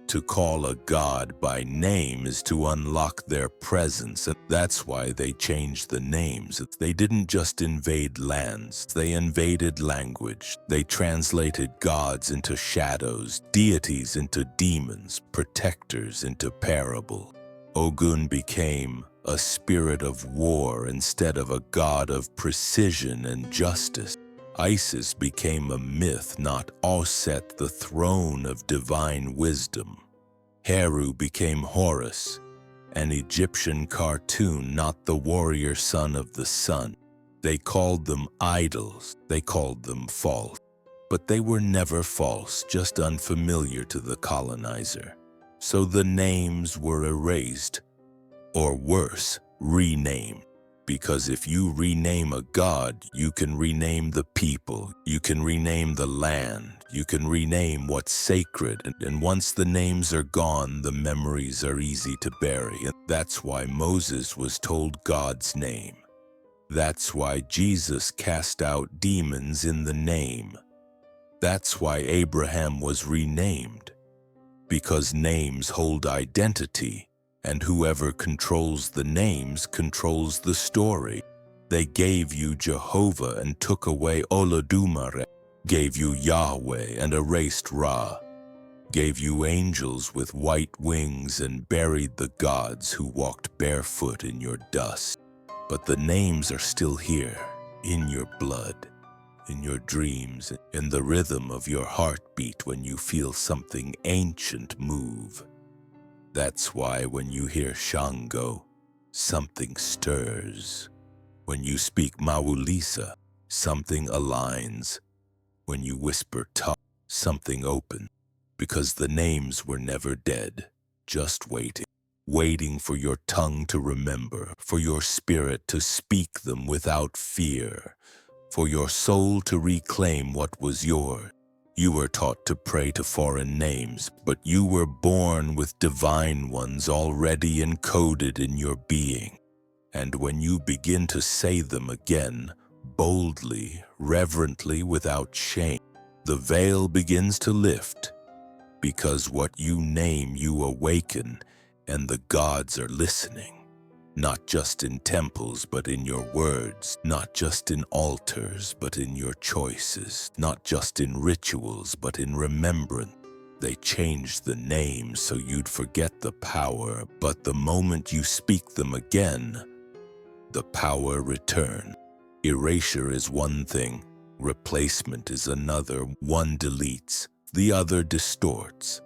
To call a god by name is to unlock their presence, and that's why they changed the names. They didn't just invade lands, they invaded language. They translated gods into shadows, deities into demons, protectors into parable. Ogun became a spirit of war instead of a god of precision and justice. Isis became a myth, not Auset, the throne of divine wisdom. Heru became Horus, an Egyptian cartoon, not the warrior son of the sun. They called them idols, they called them false. But they were never false, just unfamiliar to the colonizer. So the names were erased, or worse, renamed. Because if you rename a god, you can rename the people, you can rename the land, you can rename what's sacred, and once the names are gone, the memories are easy to bury. And that's why Moses was told God's name. That's why Jesus cast out demons in the name. That's why Abraham was renamed. Because names hold identity. And whoever controls the names controls the story. They gave you Jehovah and took away Olodumare, gave you Yahweh and erased Ra, gave you angels with white wings and buried the gods who walked barefoot in your dust. But the names are still here, in your blood, in your dreams, in the rhythm of your heartbeat when you feel something ancient move. That's why when you hear Shango, something stirs. When you speak Mawulisa, something aligns. When you whisper Ta, something opens. Because the names were never dead, just waiting. Waiting for your tongue to remember, for your spirit to speak them without fear, for your soul to reclaim what was yours. You were taught to pray to foreign names, but you were born with divine ones already encoded in your being. And when you begin to say them again, boldly, reverently, without shame, the veil begins to lift. Because what you name, you awaken, and the gods are listening. Not just in temples, but in your words. Not just in altars, but in your choices. Not just in rituals, but in remembrance. They changed the names so you'd forget the power, but the moment you speak them again, the power returns. Erasure is one thing, replacement is another. One deletes, the other distorts.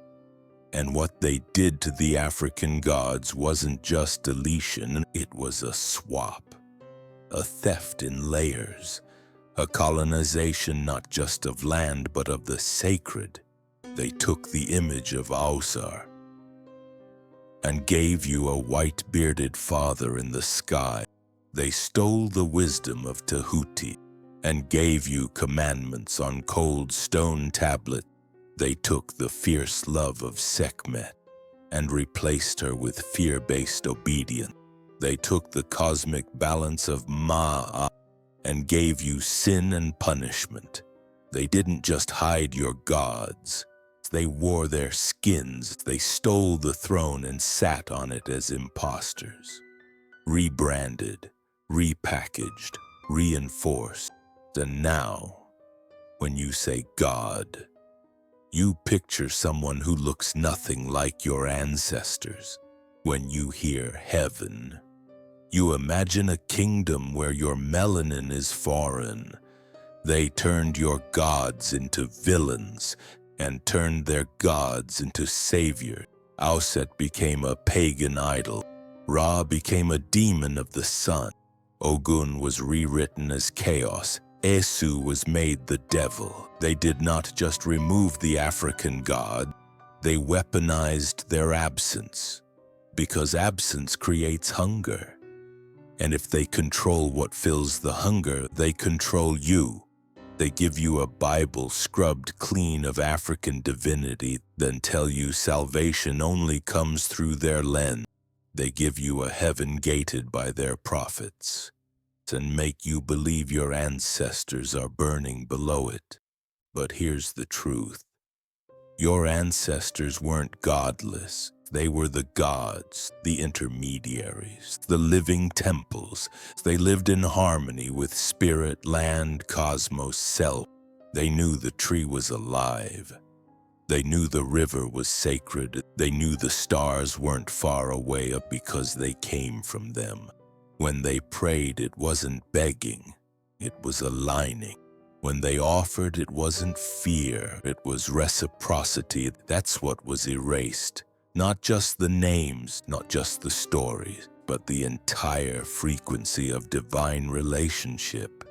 And what they did to the African gods wasn't just deletion, it was a swap. A theft in layers. A colonization not just of land but of the sacred. They took the image of Ausar and gave you a white-bearded father in the sky. They stole the wisdom of Tahuti and gave you commandments on cold stone tablets. They took the fierce love of Sekhmet and replaced her with fear-based obedience. They took the cosmic balance of Ma'a and gave you sin and punishment. They didn't just hide your gods. They wore their skins. They stole the throne and sat on it as imposters. Rebranded, repackaged, reinforced. And now, When you say God, you picture someone who looks nothing like your ancestors. When you hear heaven, you imagine a kingdom where your melanin is foreign. They turned your gods into villains and turned their gods into saviors. Auset became a pagan idol. Ra became a demon of the sun. Ogun was rewritten as chaos. Esu was made the devil. They did not just remove the African god, they weaponized their absence. Because absence creates hunger. And if they control what fills the hunger, they control you. They give you a Bible scrubbed clean of African divinity, then tell you salvation only comes through their lens. They give you a heaven gated by their prophets and make you believe your ancestors are burning below it. But here's the truth. Your ancestors weren't godless. They were the gods, the intermediaries, the living temples. They lived in harmony with spirit, land, cosmos, self. They knew the tree was alive. They knew the river was sacred. They knew the stars weren't far away because they came from them. When they prayed, it wasn't begging, it was aligning. When they offered, it wasn't fear, it was reciprocity. That's what was erased. Not just the names, not just the stories, but the entire frequency of divine relationship.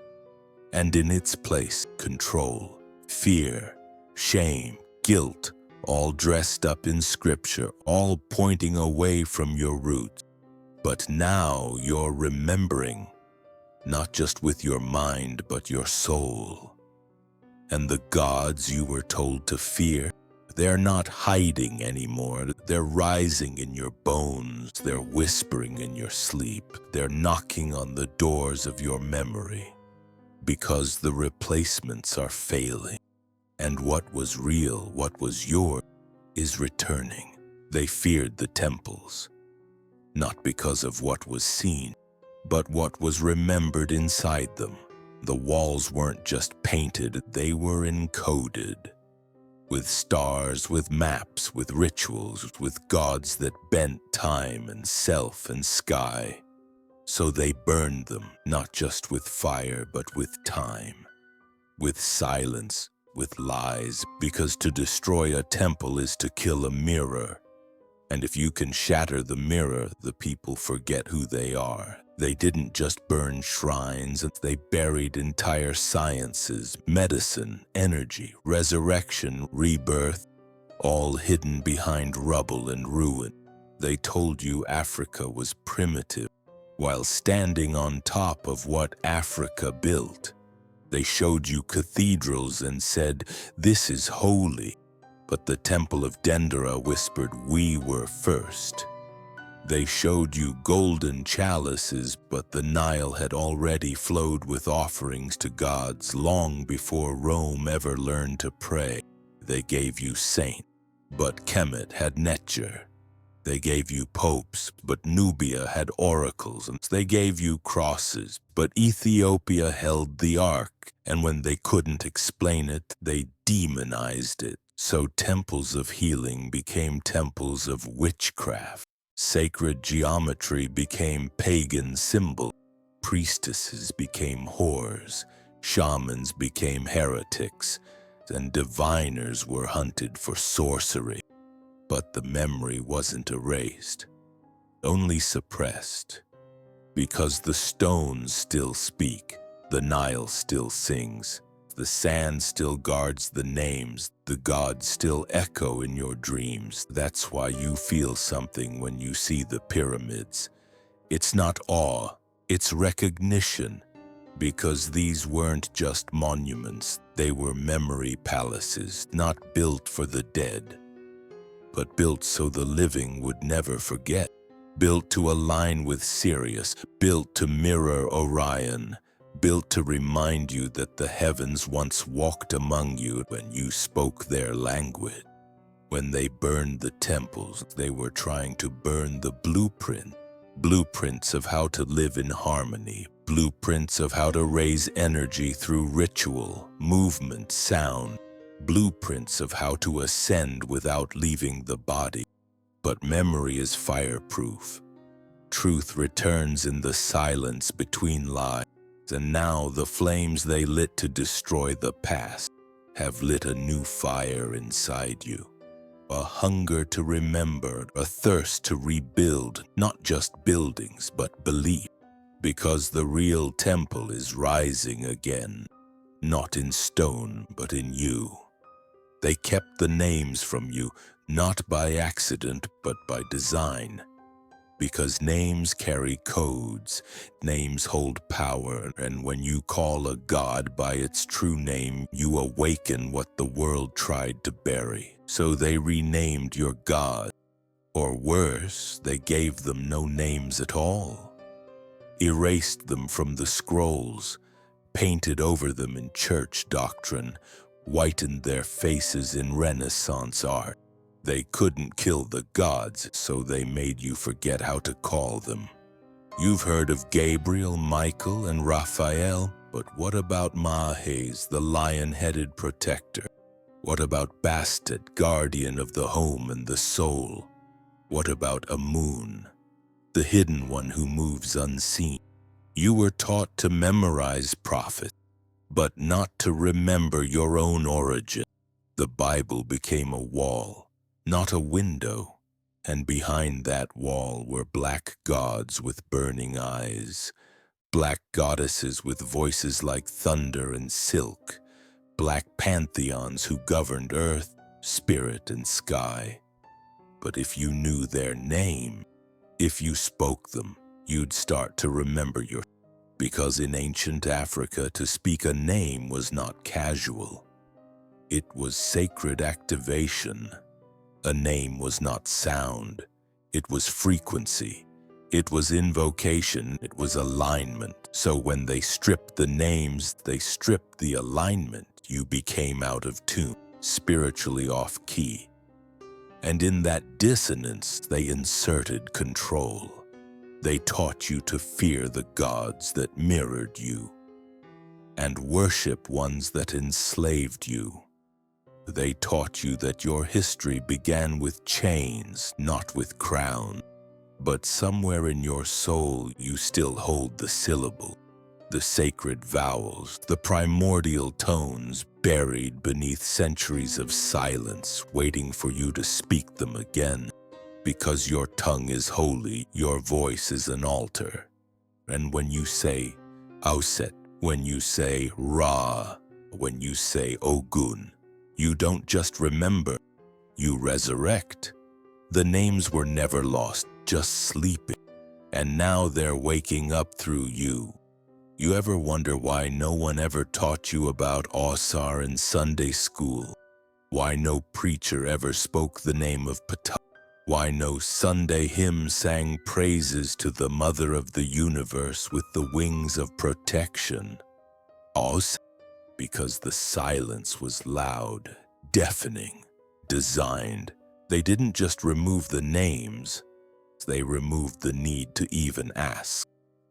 And in its place, control, fear, shame, guilt, all dressed up in scripture, all pointing away from your roots. But now you're remembering, not just with your mind, but your soul. And the gods you were told to fear, they're not hiding anymore. They're rising in your bones. They're whispering in your sleep. They're knocking on the doors of your memory. Because the replacements are failing. And what was real, what was yours, is returning. They feared the temples. Not because of what was seen, but what was remembered inside them. The walls weren't just painted, they were encoded. With stars, with maps, with rituals, with gods that bent time and self and sky. So they burned them, not just with fire, but with time. With silence, with lies, because to destroy a temple is to kill a mirror. And if you can shatter the mirror, the people forget who they are. They didn't just burn shrines, they buried entire sciences, medicine, energy, resurrection, rebirth, all hidden behind rubble and ruin. They told you Africa was primitive, while standing on top of what Africa built. They showed you cathedrals and said, "This is holy." But the temple of Dendera whispered, "We were first." They showed you golden chalices, but the Nile had already flowed with offerings to gods long before Rome ever learned to pray. They gave you saints, but Kemet had Netjer. They gave you popes, but Nubia had oracles. And they gave you crosses, but Ethiopia held the ark. And when they couldn't explain it, they demonized it. So temples of healing became temples of witchcraft. Sacred geometry became pagan symbols. Priestesses became whores. Shamans became heretics. And diviners were hunted for sorcery. But the memory wasn't erased, only suppressed. Because the stones still speak, the Nile still sings, the sand still guards the names, the gods still echo in your dreams. That's why you feel something when you see the pyramids. It's not awe, it's recognition. Because these weren't just monuments, they were memory palaces, not built for the dead, but built so the living would never forget. Built to align with Sirius, built to mirror Orion, built to remind you that the heavens once walked among you when you spoke their language. When they burned the temples, they were trying to burn the blueprints of how to live in harmony, blueprints of how to raise energy through ritual, movement, sound, blueprints of how to ascend without leaving the body. But memory is fireproof. Truth returns in the silence between lies, and now the flames they lit to destroy the past have lit a new fire inside you. A hunger to remember, a thirst to rebuild, not just buildings, but belief. Because the real temple is rising again, not in stone, but in you. They kept the names from you, not by accident, but by design. Because names carry codes, names hold power, and when you call a god by its true name, you awaken what the world tried to bury. So they renamed your god, or worse, they gave them no names at all. Erased them from the scrolls, painted over them in church doctrine, whitened their faces in Renaissance art. They couldn't kill the gods, so they made you forget how to call them. You've heard of Gabriel, Michael, and Raphael, but what about Mahes, the lion-headed protector? What about Bastet, guardian of the home and the soul? What about Amun, the hidden one who moves unseen? You were taught to memorize prophets, but not to remember your own origin. The Bible became a wall, not a window, and behind that wall were black gods with burning eyes, black goddesses with voices like thunder and silk, black pantheons who governed earth, spirit, and sky. But if you knew their name, if you spoke them, you'd start to remember your. Because in ancient Africa, to speak a name was not casual. It was sacred activation. A name was not sound. It was frequency. It was invocation. It was alignment. So when they stripped the names, they stripped the alignment. You became out of tune, spiritually off key. And in that dissonance, they inserted control. They taught you to fear the gods that mirrored you and worship ones that enslaved you. They taught you that your history began with chains, not with crowns. But somewhere in your soul, you still hold the syllable, the sacred vowels, the primordial tones buried beneath centuries of silence, waiting for you to speak them again. Because your tongue is holy, your voice is an altar. And when you say Auset, when you say Ra, when you say Ogun, you don't just remember, you resurrect. The names were never lost, just sleeping. And now they're waking up through you. You ever wonder why no one ever taught you about Osar in Sunday school? Why no preacher ever spoke the name of Ptah? Why no Sunday hymn sang praises to the Mother of the Universe with the wings of protection? Os, because the silence was loud, deafening, designed. They didn't just remove the names, they removed the need to even ask.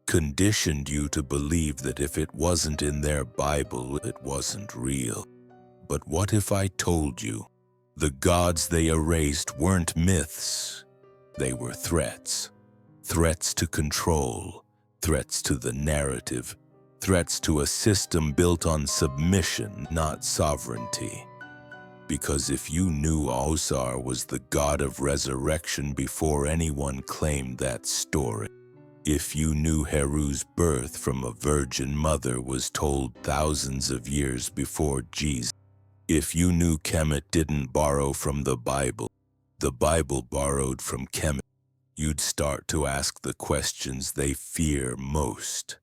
Conditioned you to believe that if it wasn't in their Bible, it wasn't real. But what if I told you the gods they erased weren't myths? They were threats. Threats to control, threats to the narrative, threats to a system built on submission, not sovereignty. Because if you knew Osar was the god of resurrection before anyone claimed that story, if you knew Heru's birth from a virgin mother was told thousands of years before Jesus, if you knew Kemet didn't borrow from the Bible borrowed from Kemet, you'd start to ask the questions they fear most.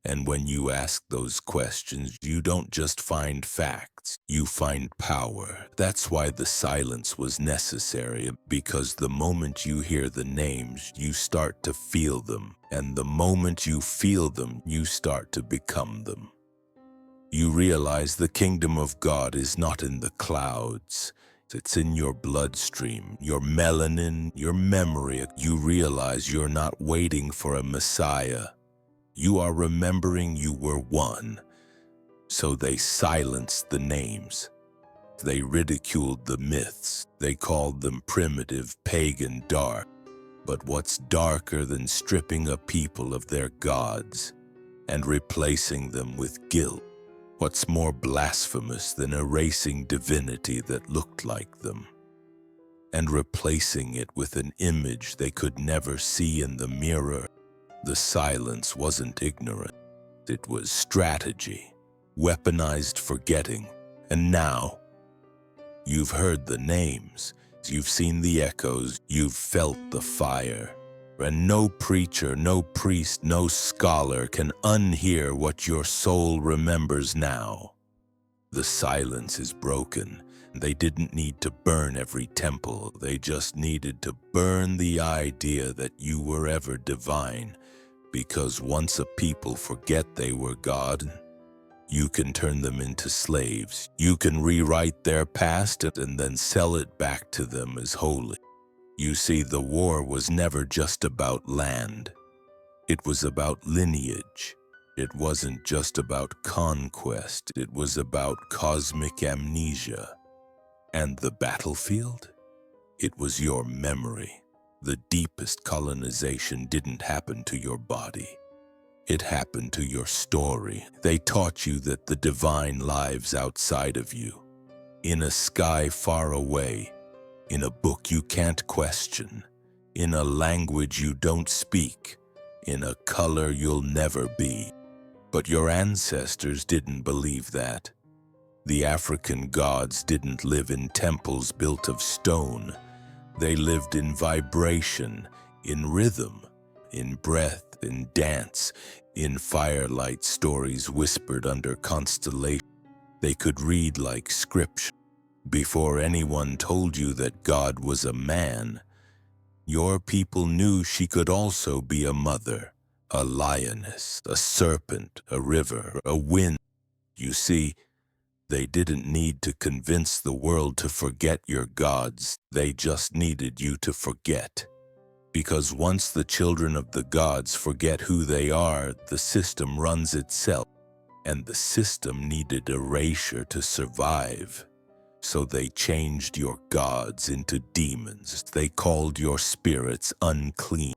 And when you ask those questions, you don't just find facts, you find power. That's why the silence was necessary, because the moment you hear the names, you start to feel them. And the moment you feel them, you start to become them. You realize the kingdom of God is not in the clouds. It's in your bloodstream, your melanin, your memory. You realize you're not waiting for a Messiah. You are remembering you were one. So they silenced the names. They ridiculed the myths. They called them primitive, pagan, dark. But what's darker than stripping a people of their gods and replacing them with guilt? What's more blasphemous than erasing divinity that looked like them and replacing it with an image they could never see in the mirror? The silence wasn't ignorance. It was strategy, weaponized forgetting. And now, you've heard the names, you've seen the echoes, you've felt the fire. And no preacher, no priest, no scholar can unhear what your soul remembers now. The silence is broken. They didn't need to burn every temple. They just needed to burn the idea that you were ever divine. Because once a people forget they were God, you can turn them into slaves. You can rewrite their past and then sell it back to them as holy. You see, the war was never just about land. It was about lineage. It wasn't just about conquest. It was about cosmic amnesia. And the battlefield? It was your memory. The deepest colonization didn't happen to your body. It happened to your story. They taught you that the divine lives outside of you, in a sky far away, in a book you can't question, in a language you don't speak, in a color you'll never be. But your ancestors didn't believe that. The African gods didn't live in temples built of stone. They lived in vibration, in rhythm, in breath, in dance, in firelight stories whispered under constellation. They could read like scripture. Before anyone told you that God was a man, your people knew she could also be a mother, a lioness, a serpent, a river, a wind. You see, they didn't need to convince the world to forget your gods. They just needed you to forget. Because once the children of the gods forget who they are, the system runs itself. And the system needed erasure to survive. So they changed your gods into demons. They called your spirits unclean.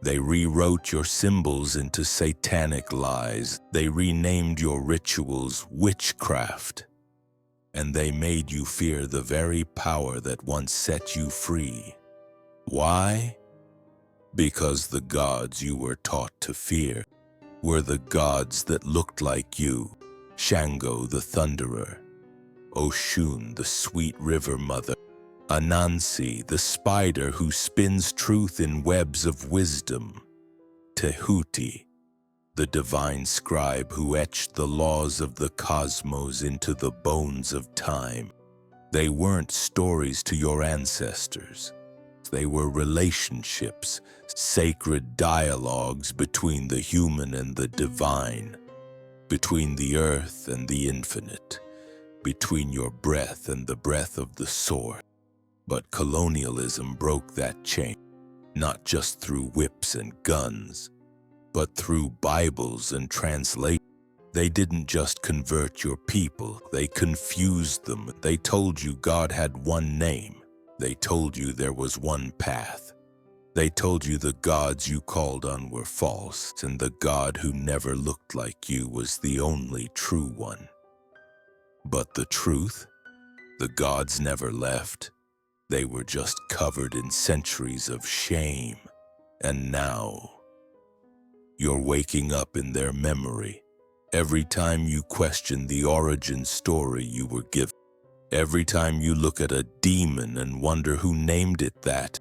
They rewrote your symbols into satanic lies. They renamed your rituals witchcraft. And they made you fear the very power that once set you free. Why? Because the gods you were taught to fear were the gods that looked like you. Shango the Thunderer, Oshun the Sweet River Mother, Anansi the spider who spins truth in webs of wisdom, Tehuti the divine scribe who etched the laws of the cosmos into the bones of time. They weren't stories to your ancestors. They were relationships, sacred dialogues between the human and the divine, between the earth and the infinite, between your breath and the breath of the source. But colonialism broke that chain, not just through whips and guns, but through Bibles and translations. They didn't just convert your people, they confused them. They told you God had one name. They told you there was one path. They told you the gods you called on were false, and the God who never looked like you was the only true one. But the truth? The gods never left. They were just covered in centuries of shame. And now, you're waking up in their memory. Every time you question the origin story you were given. Every time you look at a demon and wonder who named it that.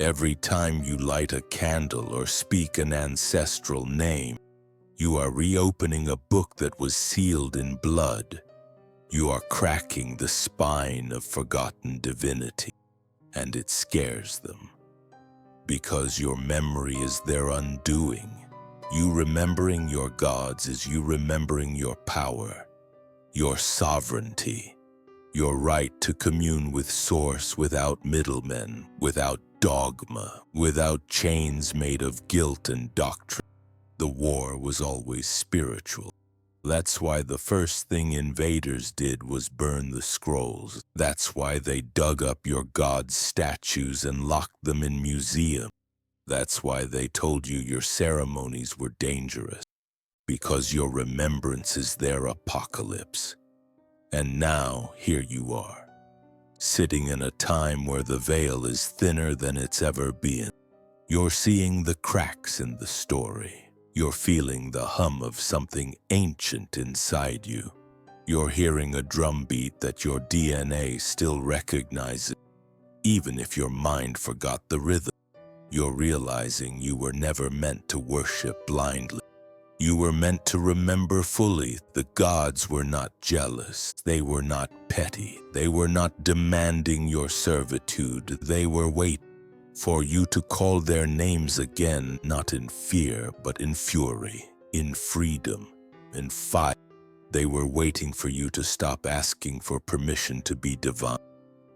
Every time you light a candle or speak an ancestral name, you are reopening a book that was sealed in blood. You are cracking the spine of forgotten divinity, and it scares them. Because your memory is their undoing. You remembering your gods is you remembering your power, your sovereignty, your right to commune with Source without middlemen, without dogma, without chains made of guilt and doctrine. The war was always spiritual. That's why the first thing invaders did was burn the scrolls. That's why they dug up your god's statues and locked them in museums. That's why they told you your ceremonies were dangerous, because your remembrance is their apocalypse. And now, here you are, sitting in a time where the veil is thinner than it's ever been. You're seeing the cracks in the story. You're feeling the hum of something ancient inside you. You're hearing a drumbeat that your DNA still recognizes, even if your mind forgot the rhythm. You're realizing you were never meant to worship blindly. You were meant to remember fully. The gods were not jealous. They were not petty. They were not demanding your servitude. They were waiting for you to call their names again, not in fear, but in fury, in freedom, in fire. They were waiting for you to stop asking for permission to be divine.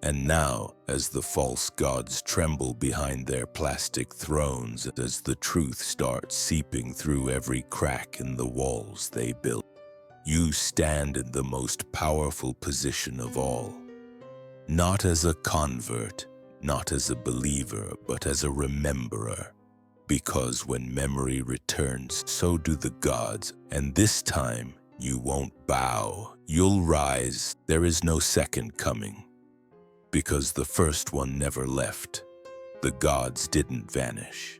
And now, as the false gods tremble behind their plastic thrones, as the truth starts seeping through every crack in the walls they built, you stand in the most powerful position of all. Not as a convert, not as a believer, but as a rememberer. Because when memory returns, so do the gods, and this time you won't bow, you'll rise. There is no second coming. Because the first one never left. The gods didn't vanish.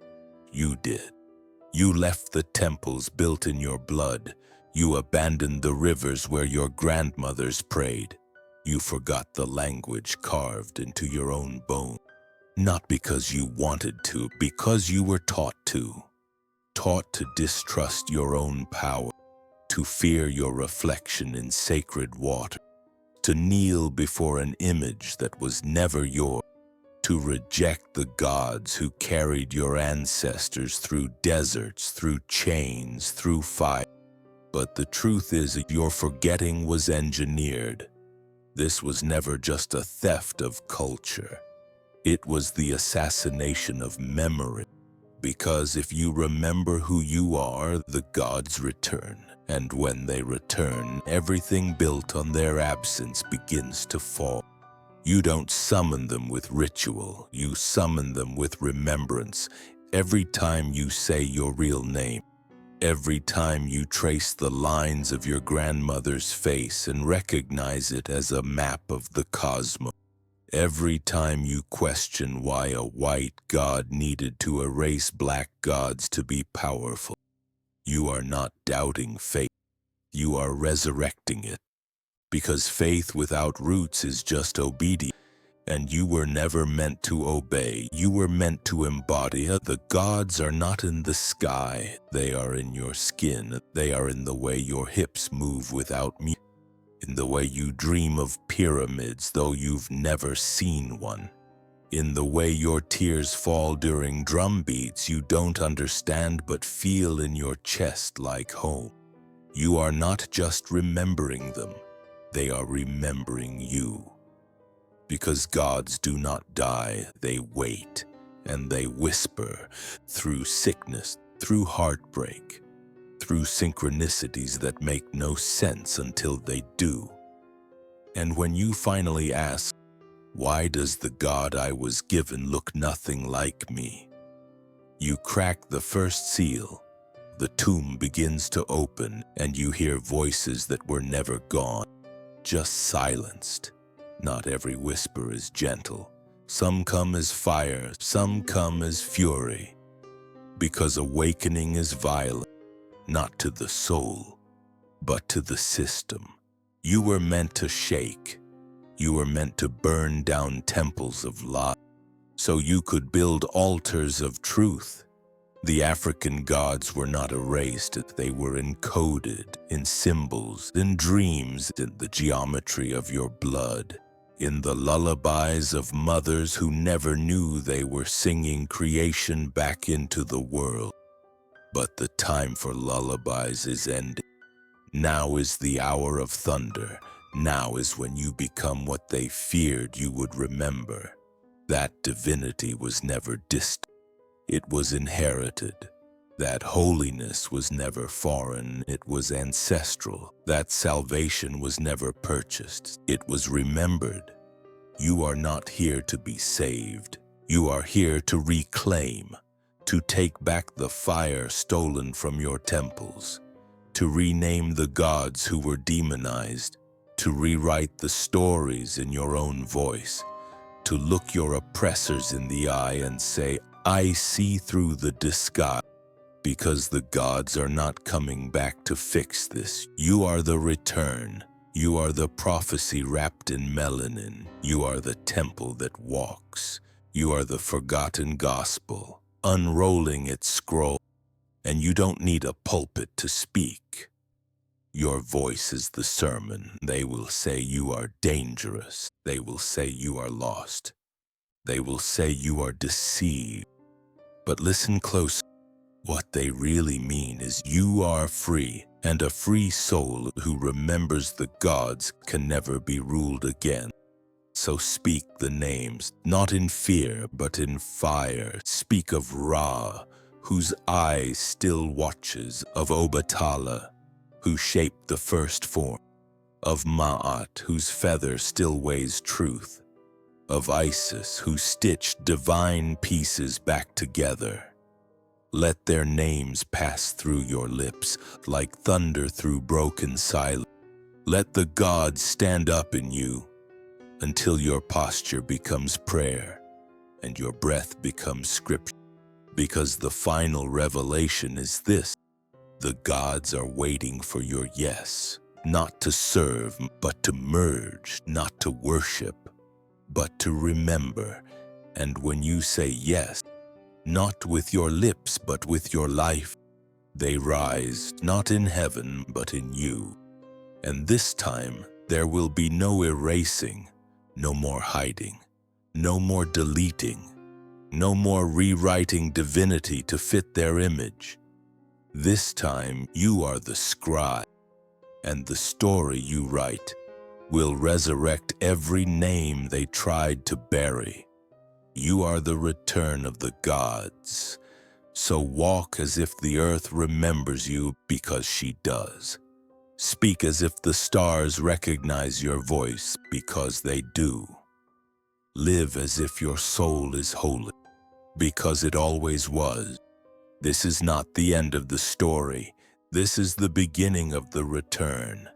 You did. You left the temples built in your blood. You abandoned the rivers where your grandmothers prayed. You forgot the language carved into your own bone. Not because you wanted to, because you were taught to. Taught to distrust your own power, to fear your reflection in sacred water, to kneel before an image that was never yours, to reject the gods who carried your ancestors through deserts, through chains, through fire. But the truth is, your forgetting was engineered. This was never just a theft of culture. It was the assassination of memory. Because if you remember who you are, the gods return. And when they return, everything built on their absence begins to fall. You don't summon them with ritual. You summon them with remembrance. Every time you say your real name, every time you trace the lines of your grandmother's face and recognize it as a map of the cosmos, every time you question why a white god needed to erase black gods to be powerful, you are not doubting faith, you are resurrecting it. Because faith without roots is just obedience, and you were never meant to obey, you were meant to embody. The gods are not in the sky, they are in your skin, they are in the way your hips move without music, in the way you dream of pyramids though you've never seen one, in the way your tears fall during drum beats you don't understand but feel in your chest like home. You are not just remembering them, they are remembering you. Because gods do not die, they wait, and they whisper through sickness, through heartbreak, through synchronicities that make no sense until they do. And when you finally ask, why does the God I was given look nothing like me? You crack the first seal, the tomb begins to open, and you hear voices that were never gone, just silenced. Not every whisper is gentle. Some come as fire, some come as fury. Because awakening is violent, not to the soul, but to the system. You were meant to shake. You were meant to burn down temples of lies, so you could build altars of truth. The African gods were not erased, they were encoded in symbols, in dreams, in the geometry of your blood, in the lullabies of mothers who never knew they were singing creation back into the world. But the time for lullabies is ending. Now is the hour of thunder. Now is when you become what they feared you would remember. That divinity was never distant. It was inherited. That holiness was never foreign, it was ancestral. That salvation was never purchased, it was remembered. You are not here to be saved. You are here to reclaim, to take back the fire stolen from your temples, to rename the gods who were demonized, to rewrite the stories in your own voice, to look your oppressors in the eye and say, I see through the disguise. Because the gods are not coming back to fix this. You are the return. You are the prophecy wrapped in melanin. You are the temple that walks. You are the forgotten gospel, unrolling its scroll. And you don't need a pulpit to speak. Your voice is the sermon. They will say you are dangerous. They will say you are lost. They will say you are deceived. But listen close. What they really mean is you are free, and a free soul who remembers the gods can never be ruled again. So speak the names, not in fear, but in fire. Speak of Ra, whose eye still watches, of Obatala, who shaped the first form, of Ma'at, whose feather still weighs truth, of Isis, who stitched divine pieces back together. Let their names pass through your lips like thunder through broken silence. Let the gods stand up in you until your posture becomes prayer and your breath becomes scripture. Because the final revelation is this: the gods are waiting for your yes, not to serve, but to merge, not to worship, but to remember. And when you say yes, not with your lips, but with your life, they rise, not in heaven, but in you. And this time, there will be no erasing, no more hiding, no more deleting, no more rewriting divinity to fit their image. This time, you are the scribe, and the story you write will resurrect every name they tried to bury. You are the return of the gods. So walk as if the earth remembers you, because she does. Speak as if the stars recognize your voice, because they do. Live as if your soul is holy, because it always was. This is not the end of the story. This is the beginning of the return.